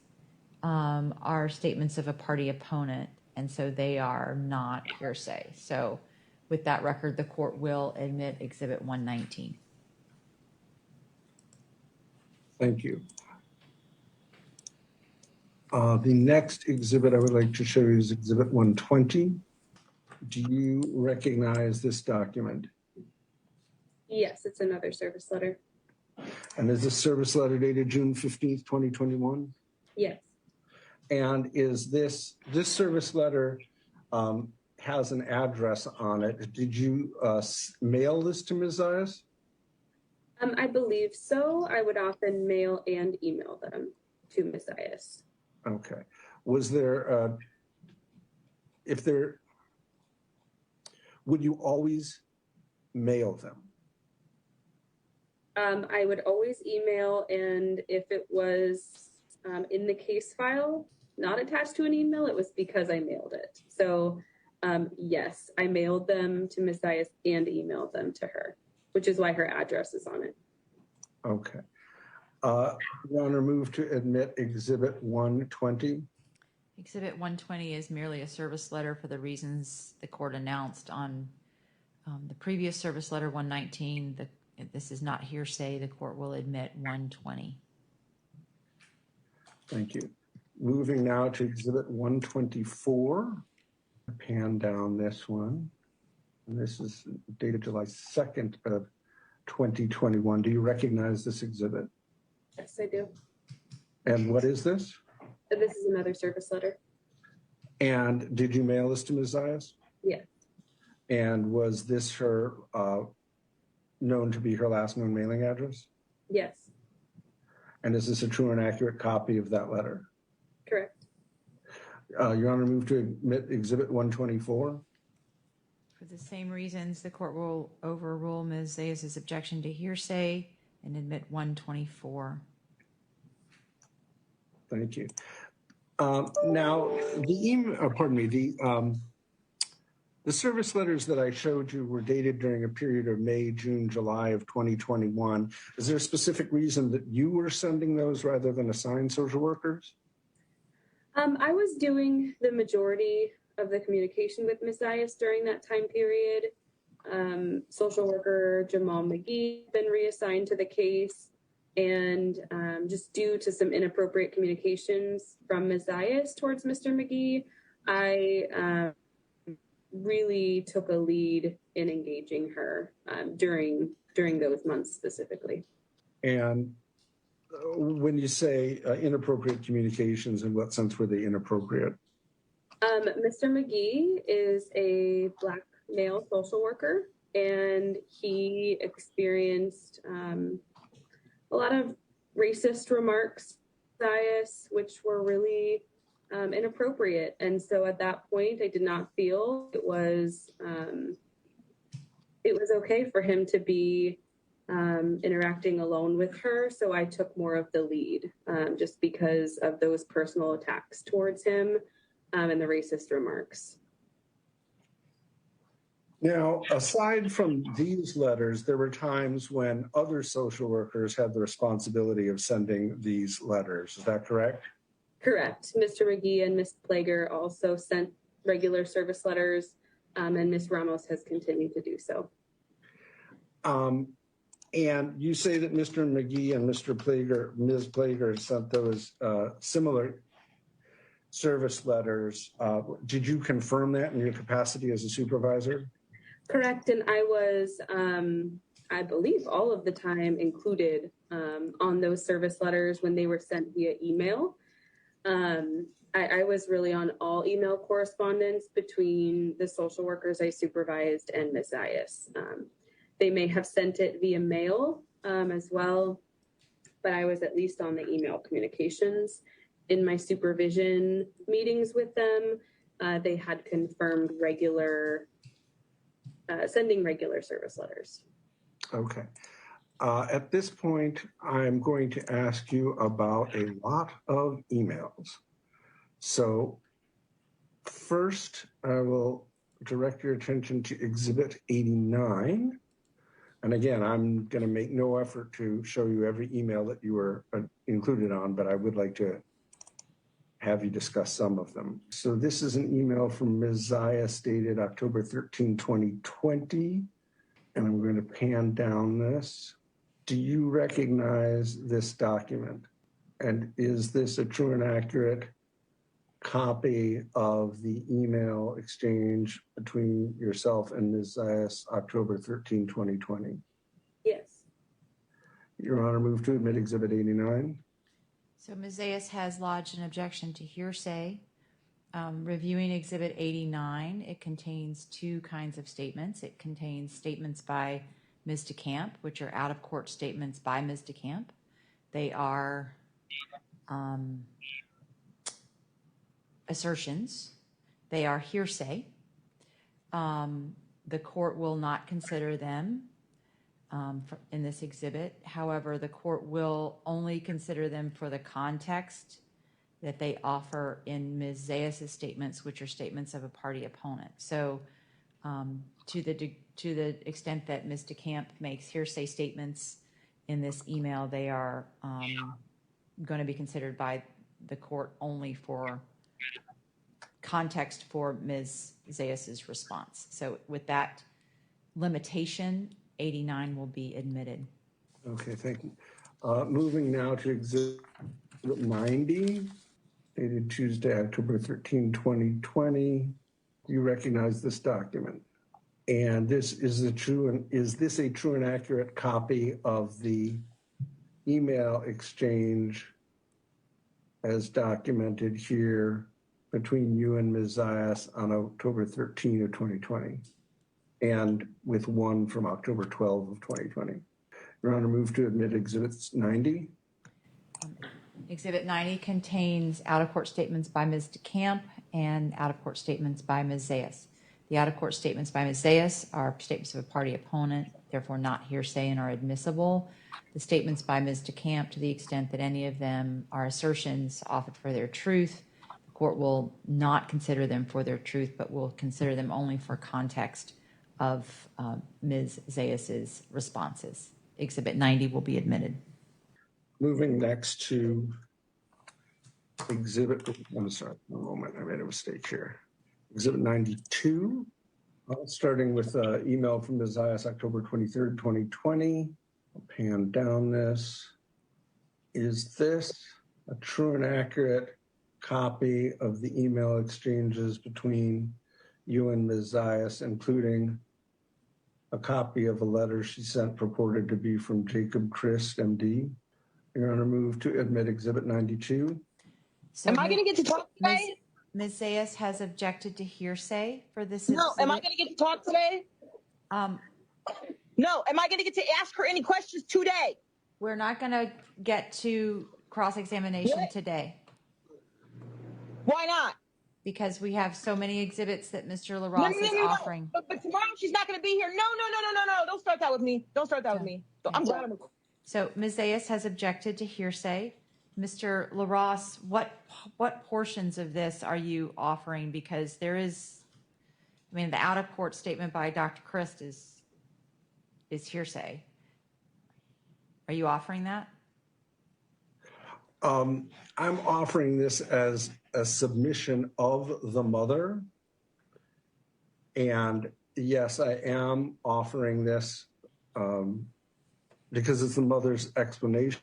are statements of a party opponent, and so they are not hearsay. So with that record, the court will admit Exhibit 119. Thank you. The next exhibit I would like to show you is Exhibit 120. Do you recognize this document? Yes, it's another service letter. And is this service letter dated June 15th, 2021? Yes. And is this service letter has an address on it? Did you mail this to Ms. Zayas? I believe so. I would often mail and email them to Ms. Zayas. Okay. Was there, would you always mail them? I would always email, and if it was in the case file, not attached to an email, it was because I mailed it. So yes, I mailed them to Ms. Zayas and emailed them to her, which is why her address is on it. Okay. Your Honor, move to admit Exhibit 120. Exhibit 120 is merely a service letter for the reasons the court announced on the previous service letter 119. This is not hearsay. The court will admit 120. Thank you. Moving now to Exhibit 124. Pan down this one. And this is dated July 2nd of 2021. Do you recognize this exhibit? Yes, I do. And what is this? This is another service letter. And did you mail this to Ms. Zayas? Yes. And was this her known to be her last known mailing address? Yes. And is this a true and accurate copy of that letter? Correct. Your Honor, move to admit Exhibit 124. For the same reasons, the court will overrule Ms. Zayas' objection to hearsay and admit 124. Thank you. Now, the service letters that I showed you were dated during a period of May, June, July of 2021. Is there a specific reason that you were sending those rather than assigned social workers? I was doing the majority of the communication with Ms. Zayas during that time period. Social worker Jamal McGee had been reassigned to the case, and just due to some inappropriate communications from Ms. Zayas towards Mr. McGee, I really took a lead in engaging her during those months specifically. And when you say inappropriate communications, in what sense were they inappropriate? Mr. McGee is a Black male social worker, and he experienced a lot of racist remarks, Zayas, which were really inappropriate. And so at that point, I did not feel it was okay for him to be interacting alone with her. So I took more of the lead just because of those personal attacks towards him and the racist remarks. Now, aside from these letters, there were times when other social workers had the responsibility of sending these letters. Is that correct? Correct. Mr. McGee and Ms. Plager also sent regular service letters, and Ms. Ramos has continued to do so. And you say that Mr. McGee and Ms. Plager sent those similar service letters. Did you confirm that in your capacity as a supervisor? Correct. And I was, I believe, all of the time included on those service letters when they were sent via email. I was really on all email correspondence between the social workers I supervised and Ms. Zayas. They may have sent it via mail as well, but I was at least on the email communications. In my supervision meetings with them, they had confirmed sending regular service letters. Okay. At this point, I'm going to ask you about a lot of emails. So first, I will direct your attention to Exhibit 89. And again, I'm going to make no effort to show you every email that you were included on, but I would like to have you discuss some of them. So this is an email from Ms. Zayas dated October 13, 2020. And I'm going to pan down this. Do you recognize this document? And is this a true and accurate copy of the email exchange between yourself and Ms. Zayas, October 13, 2020? Yes. Your Honor, move to admit Exhibit 89. So Ms. Zayas has lodged an objection to hearsay. Reviewing Exhibit 89, it contains two kinds of statements. It contains statements by Ms. DeCamp, which are out-of-court statements by Ms. DeCamp. They are assertions. They are hearsay. The court will not consider them in this exhibit. However, the court will only consider them for the context that they offer in Ms. Zayas' statements, which are statements of a party opponent. So to the extent that Ms. DeCamp makes hearsay statements in this email, they are going to be considered by the court only for context for Ms. Zayas' response. So with that limitation, 89 will be admitted. Okay, thank you. Moving now to Exhibit 90, dated Tuesday, October 13, 2020. You recognize this document. And this is this a true and accurate copy of the email exchange as documented here between you and Ms. Zayas on October 13 of 2020, and with one from October 12 of 2020? Your Honor, move to admit Exhibit 90. Exhibit 90 contains out-of-court statements by Ms. DeCamp and out-of-court statements by Ms. Zayas. The out-of-court statements by Ms. Zayas are statements of a party opponent, therefore not hearsay and are admissible. The statements by Ms. DeCamp, to the extent that any of them are assertions offered for their truth, the court will not consider them for their truth, but will consider them only for context of Ms. Zayas' responses. Exhibit 90 will be admitted. Moving next to Exhibit, I'm sorry, one moment, I made a mistake here. Exhibit 92, starting with email from Ms. Zayas, October 23rd, 2020. I'll pan down this. Is this a true and accurate copy of the email exchanges between you and Ms. Zayas, including a copy of a letter she sent purported to be from Jacob Christ, MD? Your Honor, move to admit Exhibit 92. So Am I going to get to talk today? Ms. Zayas has objected to hearsay for this No. exhibit. Am I going to get to talk today? No. Am I going to get to ask her any questions today? We're not going to get to cross-examination What? today Why not? because we have so many exhibits that Mr. LaRosse is offering. But tomorrow she's not going to be here. No. Don't start that with me. Don't start that with me. I'm glad I'm. So Ms. Zayas has objected to hearsay. Mr. LaRosse, what portions of this are you offering? Because there is, I mean, the out-of-court statement by Dr. Christ is hearsay. Are you offering that? I'm offering this as a submission of the mother. And yes, I am offering this because it's the mother's explanation.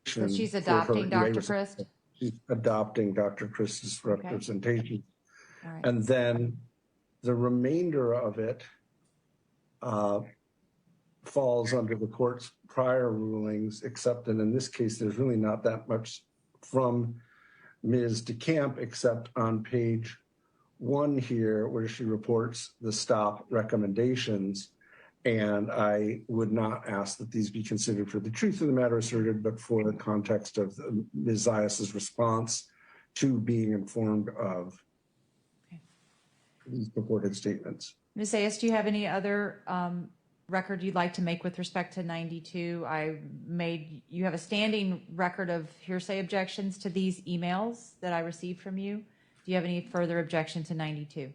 So she's adopting Dr. Christ? She's adopting Dr. Christ's representation. All right. And then the remainder of it falls under the court's prior rulings, except that in this case, there's really not that much from Ms. DeCamp, except on page 1 here, where she reports the stop recommendations. And I would not ask that these be considered for the truth of the matter asserted, but for the context of Ms. Zayas' response to being informed of these purported statements. Ms. Zayas, do you have any other record you'd like to make with respect to 92? You have a standing record of hearsay objections to these emails that I received from you. Do you have any further objection to 92?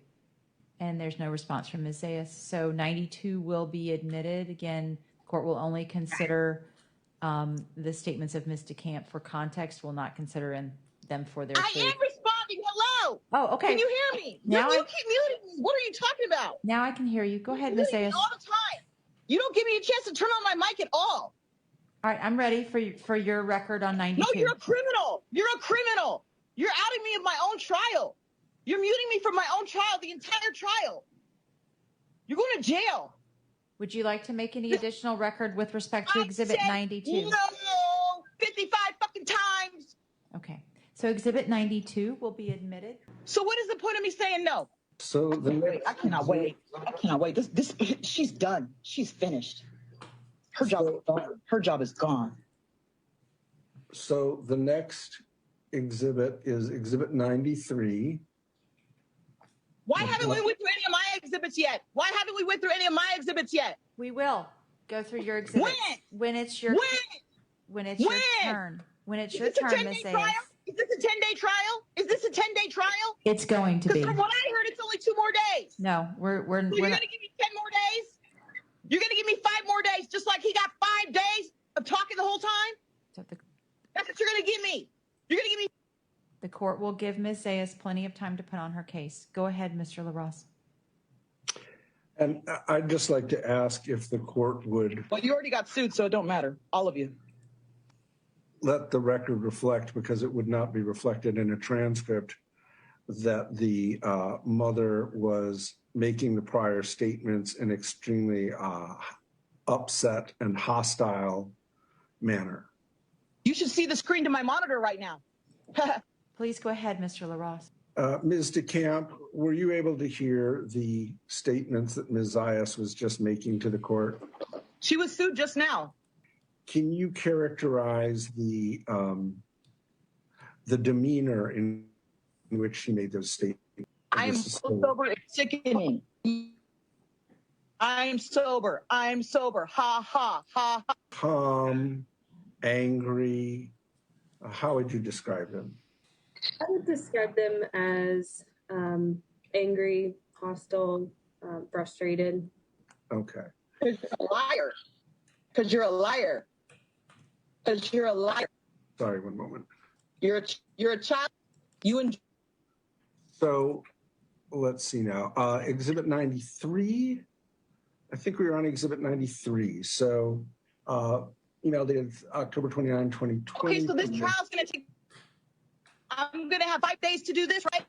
And there's no response from Ms. Zayas. So 92 will be admitted. Again, the court will only consider the statements of Ms. DeCamp for context, will not consider them for their truth. I am responding. Hello. Oh, okay. Can you hear me? Now you keep muting me. What are you talking about? Now I can hear you. Go ahead, Ms. Zayas. All the time. You don't give me a chance to turn on my mic at all. All right, I'm ready for your record on 92. No, you're a criminal. You're a criminal. You're outing me of my own trial. You're muting me from my own trial, the entire trial. You're going to jail. Would you like to make any additional record with respect to Exhibit 92? No, 55 fucking times. Okay, so Exhibit 92 will be admitted. So what is the point of me saying no? So I cannot wait. I cannot wait. This she's done. She's finished. Her job is done. Her job is gone. So the next exhibit is Exhibit 93. Why haven't we went through any of my exhibits yet? Why haven't we went through any of my exhibits yet? We will go through your exhibits when it's your turn. When it's your turn, Ms. Zayas. Is Is this a 10-day trial? Is this a 10-day trial? It's going to be. Because from what I heard, it's only 2 more days. No, we're So you're not. going to give me 10 more days? You're going to give me 5 more days, just like he got 5 days of talking the whole time? That's what you're going to give me. You're going to give me. The court will give Ms. Zayas plenty of time to put on her case. Go ahead, Mr. LaRosse. And I'd just like to ask if the court would Well, you already got sued, so it don't matter. All of you. let the record reflect, because it would not be reflected in a transcript, that the mother was making the prior statements in extremely upset and hostile manner. You should see the screen to my monitor right now. Please go ahead, Mr. LaRosse. Ms. DeCamp, were you able to hear the statements that Ms. Zayas was just making to the court? She was sued just now. Can you characterize the demeanor in which she made those statements? I'm so sober, it's sickening. I'm sober. I'm sober. Ha, ha, ha, ha. Calm, angry. How would you describe them? I would describe them as angry, hostile, frustrated. Okay. Because you're a liar. Because you're a liar. Because you're a liar. Sorry, one moment. You're a child. You and. So let's see now. Exhibit 93. I think we were on Exhibit 93. So, email dated October 29, 2020. Okay, so this trial's going to take. I'm going to have 5 days to do this, right?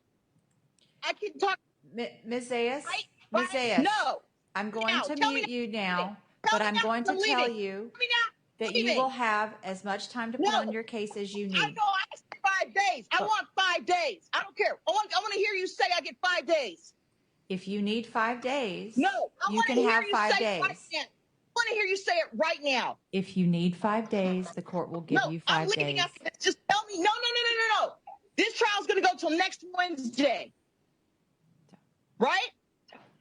I can talk. Ms. Zayas? Right? Ms. Zayas? No. I'm going Now, to tell mute me you now, Tell but me I'm now. going to I'm tell leaving. you Tell me now. that you will have as much time to put No. on your case as you I need. know I asked for 5 days. I want 5 days. I don't care. I want to hear you say I get 5 days. If you need 5 days, No, I you want to can hear have you 5 say days. it right now. I want to hear you say it right now. If you need 5 days, the court will give you 5 I'm leaving days. after this. Just tell me. No. This trial's going to go till next Wednesday. Right?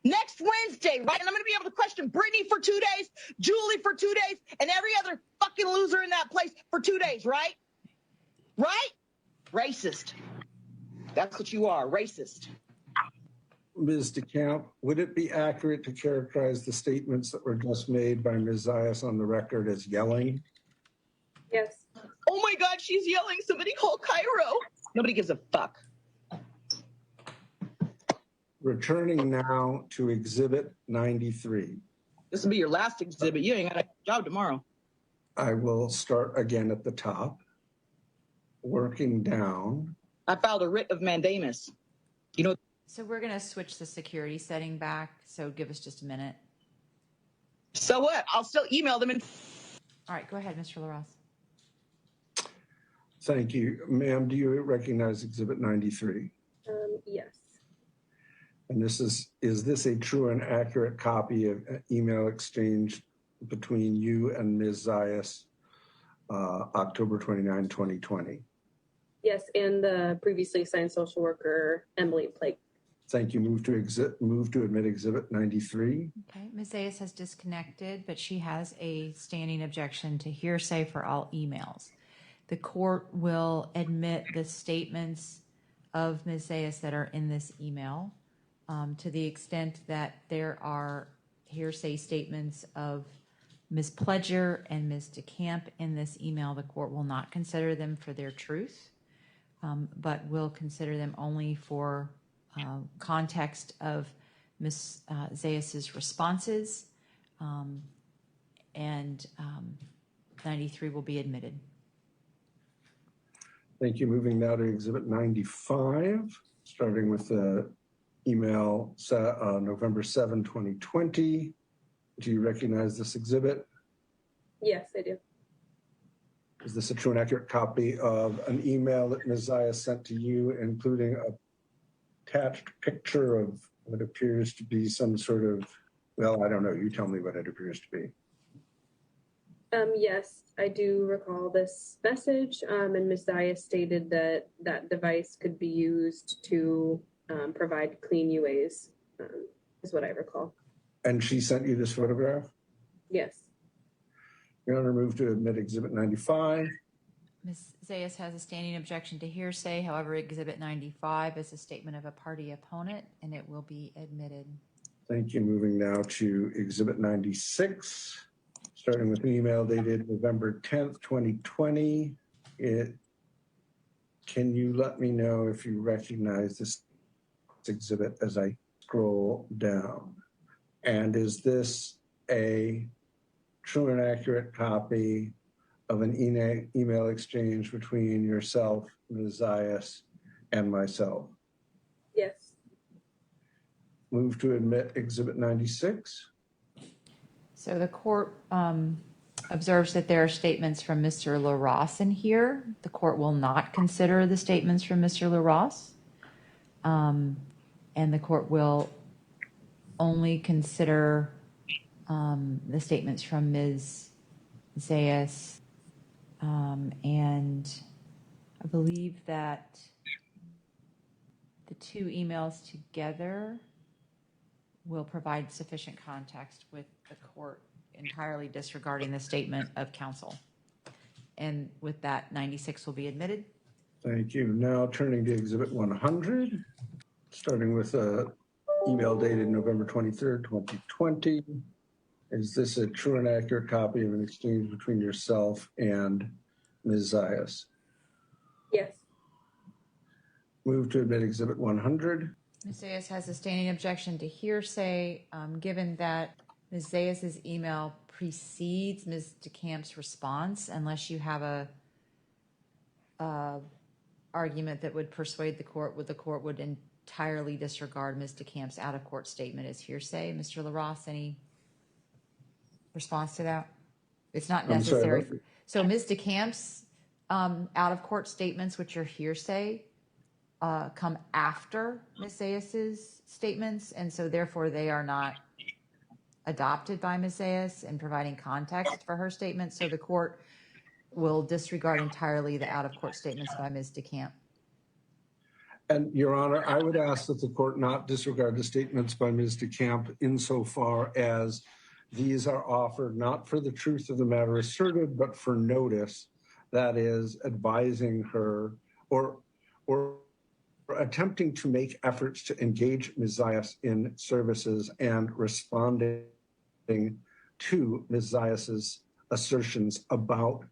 Next Wednesday, right? And I'm going to be able to question Brittany for 2 days, Julie for 2 days, and every other fucking loser in that place for 2 days, right? Right? Racist. That's what you are, racist. Ms. DeCamp, would it be accurate to characterize the statements that were just made by Ms. Zayas on the record as yelling? Yes. Oh my God, she's yelling. Somebody call Cairo. Nobody gives a fuck. Returning now to Exhibit 93. This will be your last exhibit. You ain't got a job tomorrow. I will start again at the top, working down. I filed a writ of mandamus. You know. So we're going to switch the security setting back. So give us just a minute. So what? I'll still email them. All right, go ahead, Mr. LaRosse. Thank you. Ma'am, do you recognize Exhibit 93? Yes. And is this a true and accurate copy of email exchange between you and Ms. Zayas, October 29, 2020? Yes, and the previously assigned social worker, Emily Blake. Thank you. Move to admit Exhibit 93. Okay, Ms. Zayas has disconnected, but she has a standing objection to hearsay for all emails. The court will admit the statements of Ms. Zayas that are in this email to the extent that there are hearsay statements of Ms. Pledger and Ms. DeCamp in this email. The court will not consider them for their truth, but will consider them only for context of Ms. Zayas's responses, and 93 will be admitted. Thank you. Moving now to Exhibit 95, starting with the email November 7, 2020. Do you recognize this exhibit? Yes, I do. Is this a true and accurate copy of an email that Ms. Zayas sent to you, including a attached picture of what appears to be some sort of, well, I don't know. You tell me what it appears to be. Yes, I do recall this message, and Ms. Zayas stated that that device could be used to provide clean UAs, is what I recall. And she sent you this photograph? Yes. Your Honor, move to admit Exhibit 95. Ms. Zayas has a standing objection to hearsay. However, Exhibit 95 is a statement of a party opponent, and it will be admitted. Thank you. Moving now to Exhibit 96, starting with an email dated November 10th, 2020. Can you let me know if you recognize this exhibit as I scroll down? And is this a true and accurate copy of an email exchange between yourself, Ms. Zayas, and myself? Yes. Move to admit Exhibit 96. So the court observes that there are statements from Mr. LaRosse in here. The court will not consider the statements from Mr. LaRosse. And the court will only consider the statements from Ms. Zayas. And I believe that the two emails together will provide sufficient context with the court entirely disregarding the statement of counsel. And with that, 96 will be admitted. Thank you. Now turning to Exhibit 100, starting with an email dated November 23rd, 2020. Is this a true and accurate copy of an exchange between yourself and Ms. Zayas? Yes. Move to admit Exhibit 100. Ms. Zayas has a standing objection to hearsay, given that Ms. Zayas' email precedes Ms. DeCamp's response, unless you have a argument that would persuade the court would entirely disregard Ms. DeCamp's out-of-court statement as hearsay. Mr. LaRosse, any response to that? It's not necessary. So Ms. DeCamp's out-of-court statements, which are hearsay, come after Ms. Zayas' statements, and so therefore they are not adopted by Ms. Zayas in providing context for her statements. So the court will disregard entirely the out-of-court statements by Ms. DeCamp. And Your Honor, I would ask that the court not disregard the statements by Ms. DeCamp insofar as these are offered not for the truth of the matter asserted, but for notice, that is advising her or attempting to make efforts to engage Ms. Zayas in services and responding to Ms. Zayas' assertions about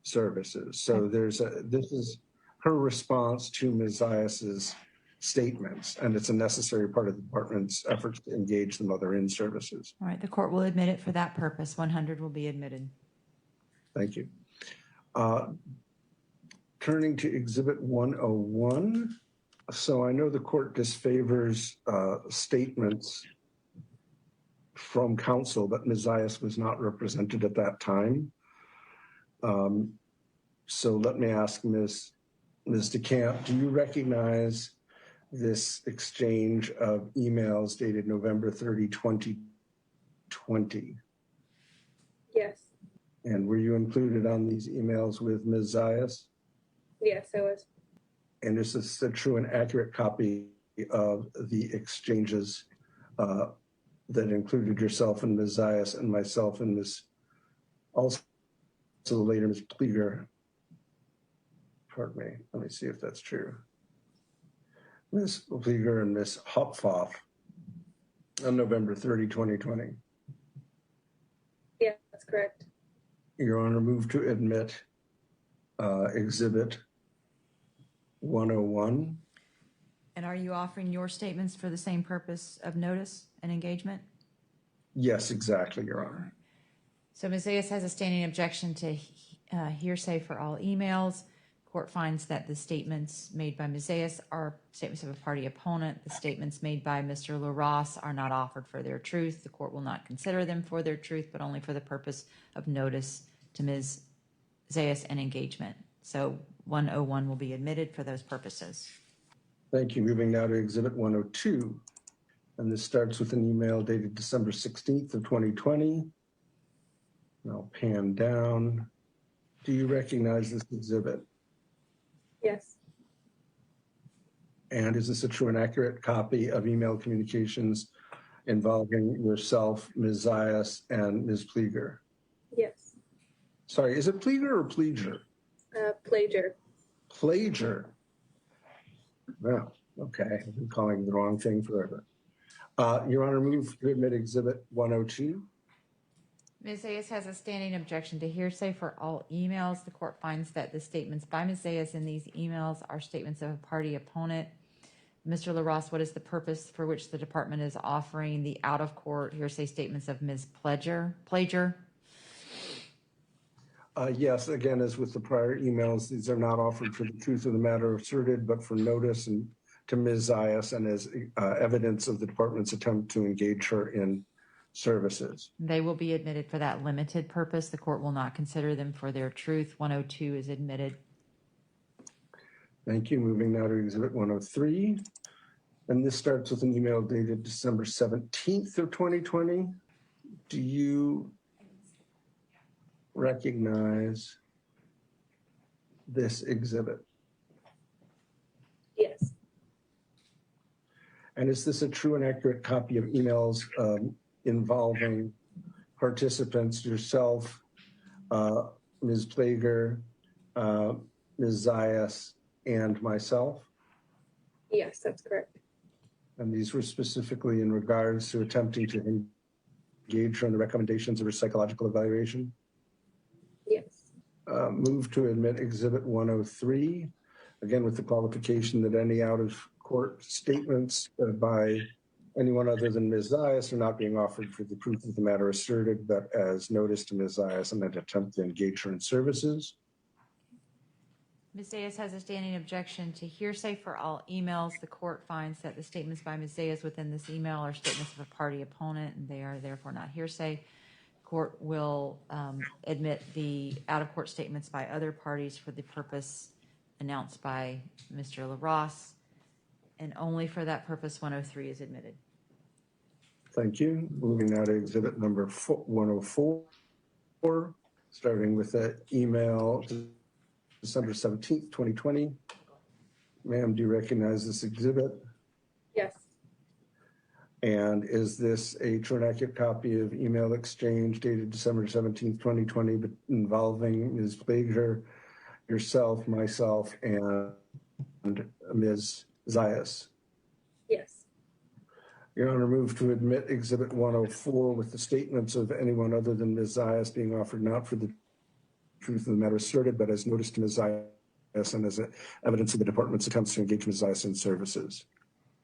services. So this is her response to Ms. Zayas' statements, and it's a necessary part of the department's efforts to engage the mother in services. All right, the court will admit it for that purpose. 100 will be admitted. Thank you. Turning to Exhibit 101. So I know the court disfavors statements from counsel, but Ms. Zayas was not represented at that time. So let me ask Ms. DeCamp, do you recognize this exchange of emails dated November 30, 2020? Yes. And were you included on these emails with Ms. Zayas? Yes, I was. And is this a true and accurate copy of the exchanges that included yourself and Ms. Zayas and myself and also later Ms. Pleger? Pardon me, let me see if that's true. Ms. Pleger and Ms. Hopfoff on November 30, 2020. Yeah, that's correct. Your Honor, move to admit Exhibit 101. And are you offering your statements for the same purpose of notice and engagement? Yes, exactly, Your Honor. So Ms. Zayas has a standing objection to hearsay for all emails. Court finds that the statements made by Ms. Zayas are statements of a party opponent. The statements made by Mr. LaRosse are not offered for their truth. The court will not consider them for their truth, but only for the purpose of notice to Ms. Zayas and engagement. So 101 will be admitted for those purposes. Thank you. Moving now to Exhibit 102. And this starts with an email dated December 16th of 2020. And I'll pan down. Do you recognize this exhibit? Yes. And is this a true and accurate copy of email communications involving yourself, Ms. Zayas, and Ms. Pleger? Yes. Sorry, is it Pleger or Pleger? Plagiar. Plagiar. Well, okay, I've been calling the wrong thing forever. Your Honor, move to admit Exhibit 102. Ms. Zayas has a standing objection to hearsay for all emails. The court finds that the statements by Ms. Zayas in these emails are statements of a party opponent. Mr. LaRosse, what is the purpose for which the department is offering the out-of-court hearsay statements of Ms. Plagiar? Yes, again, as with the prior emails, these are not offered for the truth of the matter asserted, but for notice and to Ms. Zayas and as evidence of the department's attempt to engage her in services. They will be admitted for that limited purpose. The court will not consider them for their truth. 102 is admitted. Thank you. Moving now to Exhibit 103. And this starts with an email dated December 17th of 2020. Do you recognize this exhibit? Yes. And is this a true and accurate copy of emails involving participants, yourself, Ms. Plager, Ms. Zayas, and myself? Yes, that's correct. And these were specifically in regards to attempting to engage her in the recommendations of her psychological evaluation? Yes. Move to admit Exhibit 103, again with the qualification that any out-of-court statements by anyone other than Ms. Zayas are not being offered for the truth of the matter asserted, but as notice to Ms. Zayas and an attempt to engage her in services. Ms. Zayas has a standing objection to hearsay for all emails. The court finds that the statements by Ms. Zayas within this email are statements of a party opponent, and they are therefore not hearsay. Court will admit the out-of-court statements by other parties for the purpose announced by Mr. LaRosse, and only for that purpose 103 is admitted. Thank you. Moving now to Exhibit number 104, starting with the email December 17th, 2020. Ma'am, do you recognize this exhibit? Yes. And is this a true and accurate copy of email exchange dated December 17th, 2020, but involving Ms. Plager, yourself, myself, and Ms. Zayas? Yes. Your Honor, move to admit Exhibit 104 with the statements of anyone other than Ms. Zayas being offered not for the truth of the matter asserted, but as notice to Ms. Zayas and as evidence of the department's attempts to engage Ms. Zayas in services.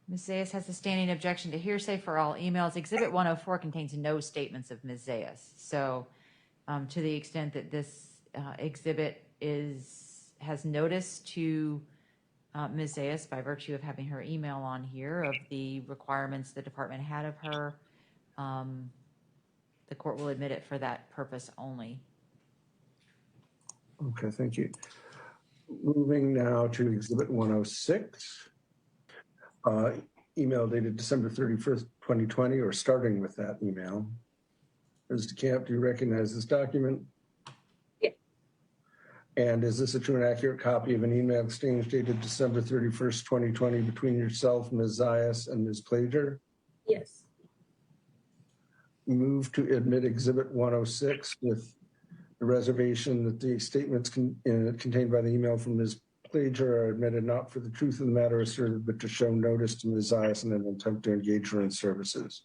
Ms. Zayas has a standing objection to hearsay for all emails. Exhibit 104 contains no statements of Ms. Zayas. So to the extent that this exhibit has notice to Ms. Zayas by virtue of having her email on here of the requirements the department had of her, the court will admit it for that purpose only. Okay, thank you. Moving now to Exhibit 106. Email dated December 31st, 2020, or starting with that email. Mr. Camp, do you recognize this document? Yeah. And is this a true and accurate copy of an email exchange dated December 31st, 2020 between yourself, Ms. Zayas, and Ms. Plager? Yes. Move to admit Exhibit 106 with the reservation that the statements contained by the email from Ms. Plager are admitted not for the truth of the matter asserted, but to show notice to Ms. Zayas in an attempt to engage her in services.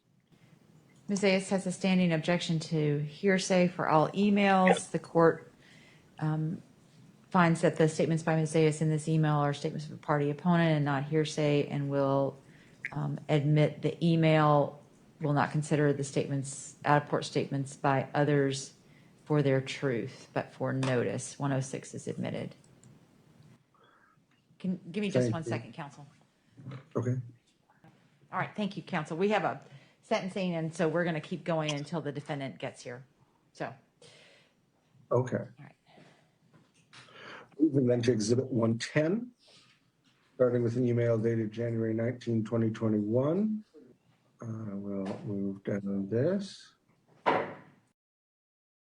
Ms. Zayas has a standing objection to hearsay for all emails. The court finds that the statements by Ms. Zayas in this email are statements of a party opponent and not hearsay, and will admit the email, will not consider the statements, out-of-court statements by others for their truth, but for notice. 106 is admitted. Give me just 1 second, counsel. Okay. All right, thank you, counsel. We have a sentencing, and so we're going to keep going until the defendant gets here. So. Okay. All right. Moving then to Exhibit 110, starting with an email dated January 19, 2021. We'll move down this.